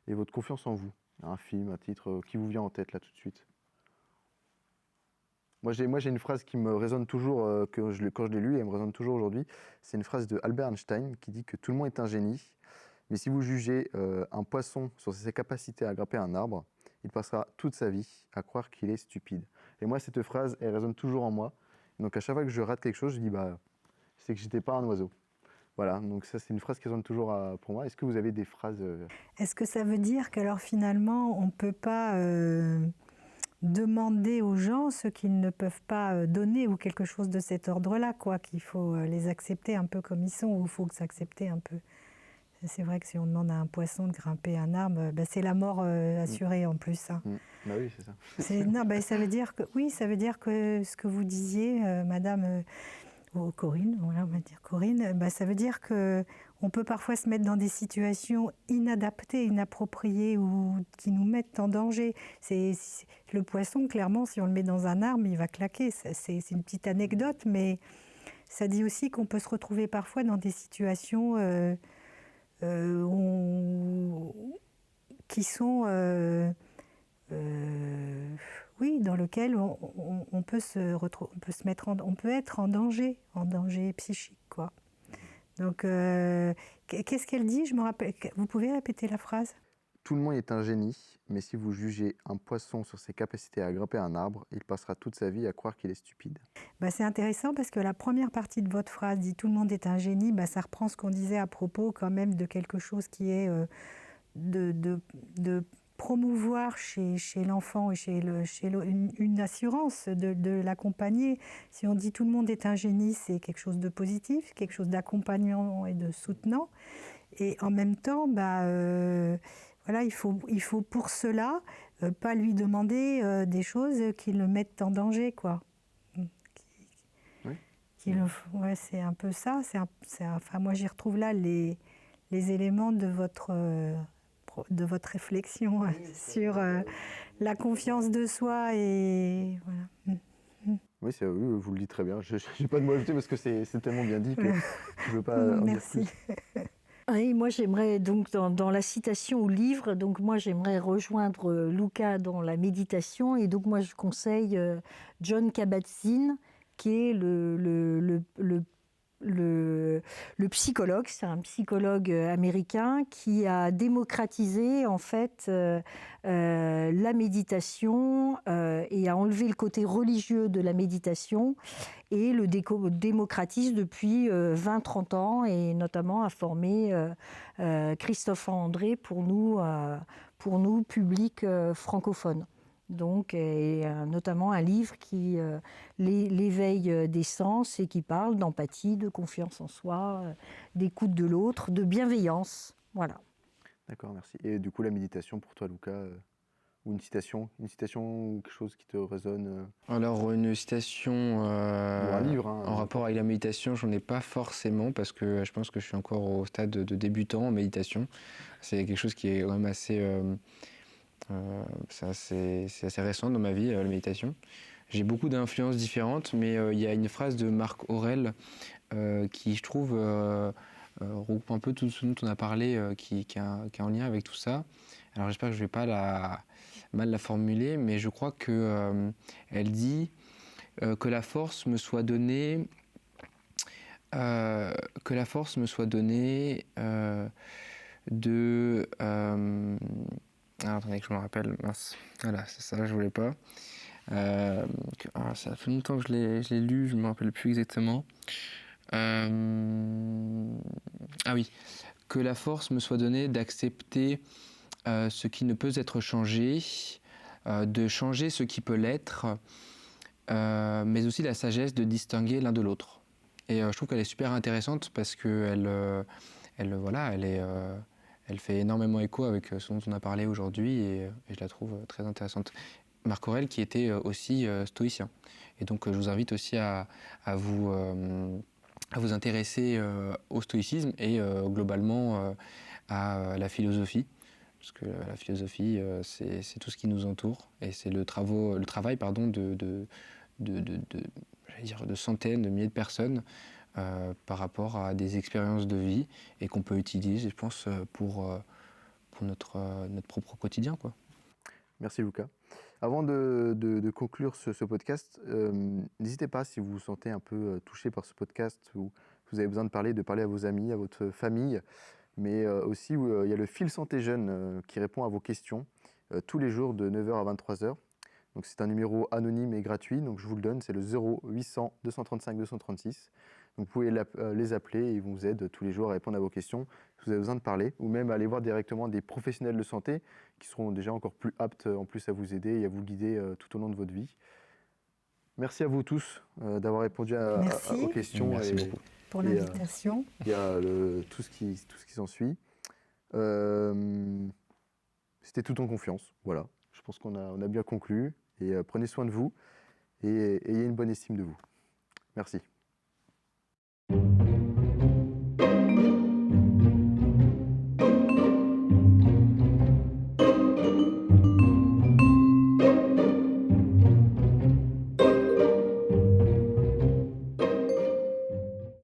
et votre confiance en vous? Un film, un titre qui vous vient en tête là tout de suite? Moi, j'ai une phrase qui me résonne toujours, quand je l'ai lue, et elle me résonne toujours aujourd'hui. C'est une phrase de Albert Einstein qui dit que tout le monde est un génie, mais si vous jugez un poisson sur ses capacités à grimper un arbre, il passera toute sa vie à croire qu'il est stupide. Et moi, cette phrase, elle résonne toujours en moi. Donc à chaque fois que je rate quelque chose, je dis c'est que j'étais pas un oiseau. Voilà, donc ça c'est une phrase qui résonne toujours pour moi. Est-ce que vous avez des phrases Est-ce que ça veut dire qu'alors finalement, on ne peut pas demander aux gens ce qu'ils ne peuvent pas donner ou quelque chose de cet ordre-là, quoi, qu'il faut les accepter un peu comme ils sont, ou il faut s'accepter un peu? C'est vrai que si on demande à un poisson de grimper un arbre, c'est la mort assurée en plus. Hein. Bah oui, c'est ça. Non, ça veut dire que oui, ça veut dire que ce que vous disiez, Madame ou Corinne, voilà, on va dire Corinne, ça veut dire que on peut parfois se mettre dans des situations inadaptées, inappropriées ou qui nous mettent en danger. Le poisson, clairement, si on le met dans un arbre, il va claquer. C'est une petite anecdote, mais ça dit aussi qu'on peut se retrouver parfois dans des situations qui sont oui, dans lequel on peut on peut être en danger psychique, quoi. Donc, qu'est-ce qu'elle dit? Je me rappelle. Vous pouvez répéter la phrase? Tout le monde est un génie, mais si vous jugez un poisson sur ses capacités à grimper un arbre, il passera toute sa vie à croire qu'il est stupide. C'est intéressant parce que la première partie de votre phrase dit « tout le monde est un génie », ça reprend ce qu'on disait à propos quand même de quelque chose qui est de promouvoir chez l'enfant et une assurance de l'accompagner. Si on dit « tout le monde est un génie », c'est quelque chose de positif, quelque chose d'accompagnant et de soutenant. Et en même temps, voilà, il faut pour cela pas lui demander des choses qui le mettent en danger, quoi. Ouais, c'est un peu ça. Enfin, moi, j'y retrouve là les éléments de votre réflexion sur la confiance de soi et voilà. Oui, oui, vous le dites très bien. Je n'ai pas de mots à ajouter parce que c'est tellement bien dit que je ne veux pas en dire plus. Merci. Et moi, j'aimerais donc dans la citation au livre, donc moi j'aimerais rejoindre Luca dans la méditation, et donc moi je conseille Jon Kabat-Zinn, qui est le psychologue. C'est un psychologue américain qui a démocratisé en fait la méditation et a enlevé le côté religieux de la méditation et le démocratise depuis 20-30 ans, et notamment a formé Christophe André pour nous public francophone. Donc, et notamment un livre qui l'éveil des sens et qui parle d'empathie, de confiance en soi, d'écoute de l'autre, de bienveillance. Voilà. D'accord, merci. Et du coup, la méditation pour toi, Luca, ou une citation ou quelque chose qui te résonne Alors, une citation ou un livre, en rapport avec la méditation, j'en ai pas forcément parce que je pense que je suis encore au stade de débutant en méditation. C'est quelque chose qui est quand même assez... c'est assez récent dans ma vie, la méditation. J'ai beaucoup d'influences différentes, mais il y a une phrase de Marc Aurèle qui, je trouve, regroupe un peu tout ce dont on a parlé, qui est en lien avec tout ça. Alors j'espère que je ne vais pas mal la formuler, mais je crois qu'elle dit que la force me soit donnée Que la force me soit donnée de... alors, attendez que je me rappelle, mince. Voilà, c'est ça, je voulais pas. Ça fait longtemps que je l'ai lu, je ne me rappelle plus exactement. Ah oui, que la force me soit donnée d'accepter ce qui ne peut être changé, de changer ce qui peut l'être, mais aussi la sagesse de distinguer l'un de l'autre. Et je trouve qu'elle est super intéressante parce qu'elle elle fait énormément écho avec ce dont on a parlé aujourd'hui et je la trouve très intéressante. Marc Aurèle qui était aussi stoïcien. Et donc je vous invite aussi à vous intéresser au stoïcisme et globalement à la philosophie. Parce que la philosophie, c'est tout ce qui nous entoure et c'est le travail j'allais dire, de centaines, de milliers de personnes par rapport à des expériences de vie et qu'on peut utiliser, je pense, pour notre propre quotidien, quoi. Merci Lucas. Avant de conclure ce podcast, n'hésitez pas si vous vous sentez un peu touché par ce podcast ou vous avez besoin de parler à vos amis, à votre famille, mais aussi il y a le fil santé jeune qui répond à vos questions tous les jours de 9h à 23h. Donc c'est un numéro anonyme et gratuit, donc je vous le donne, c'est le 0800 235 236. Donc vous pouvez les appeler et ils vous aident tous les jours à répondre à vos questions si vous avez besoin de parler, ou même aller voir directement des professionnels de santé qui seront déjà encore plus aptes en plus à vous aider et à vous guider tout au long de votre vie. Merci à vous tous d'avoir répondu aux questions. Merci beaucoup pour l'invitation. Et tout ce qui s'ensuit. C'était tout en confiance, voilà. Je pense qu'on a bien conclu. Et prenez soin de vous et ayez une bonne estime de vous. Merci.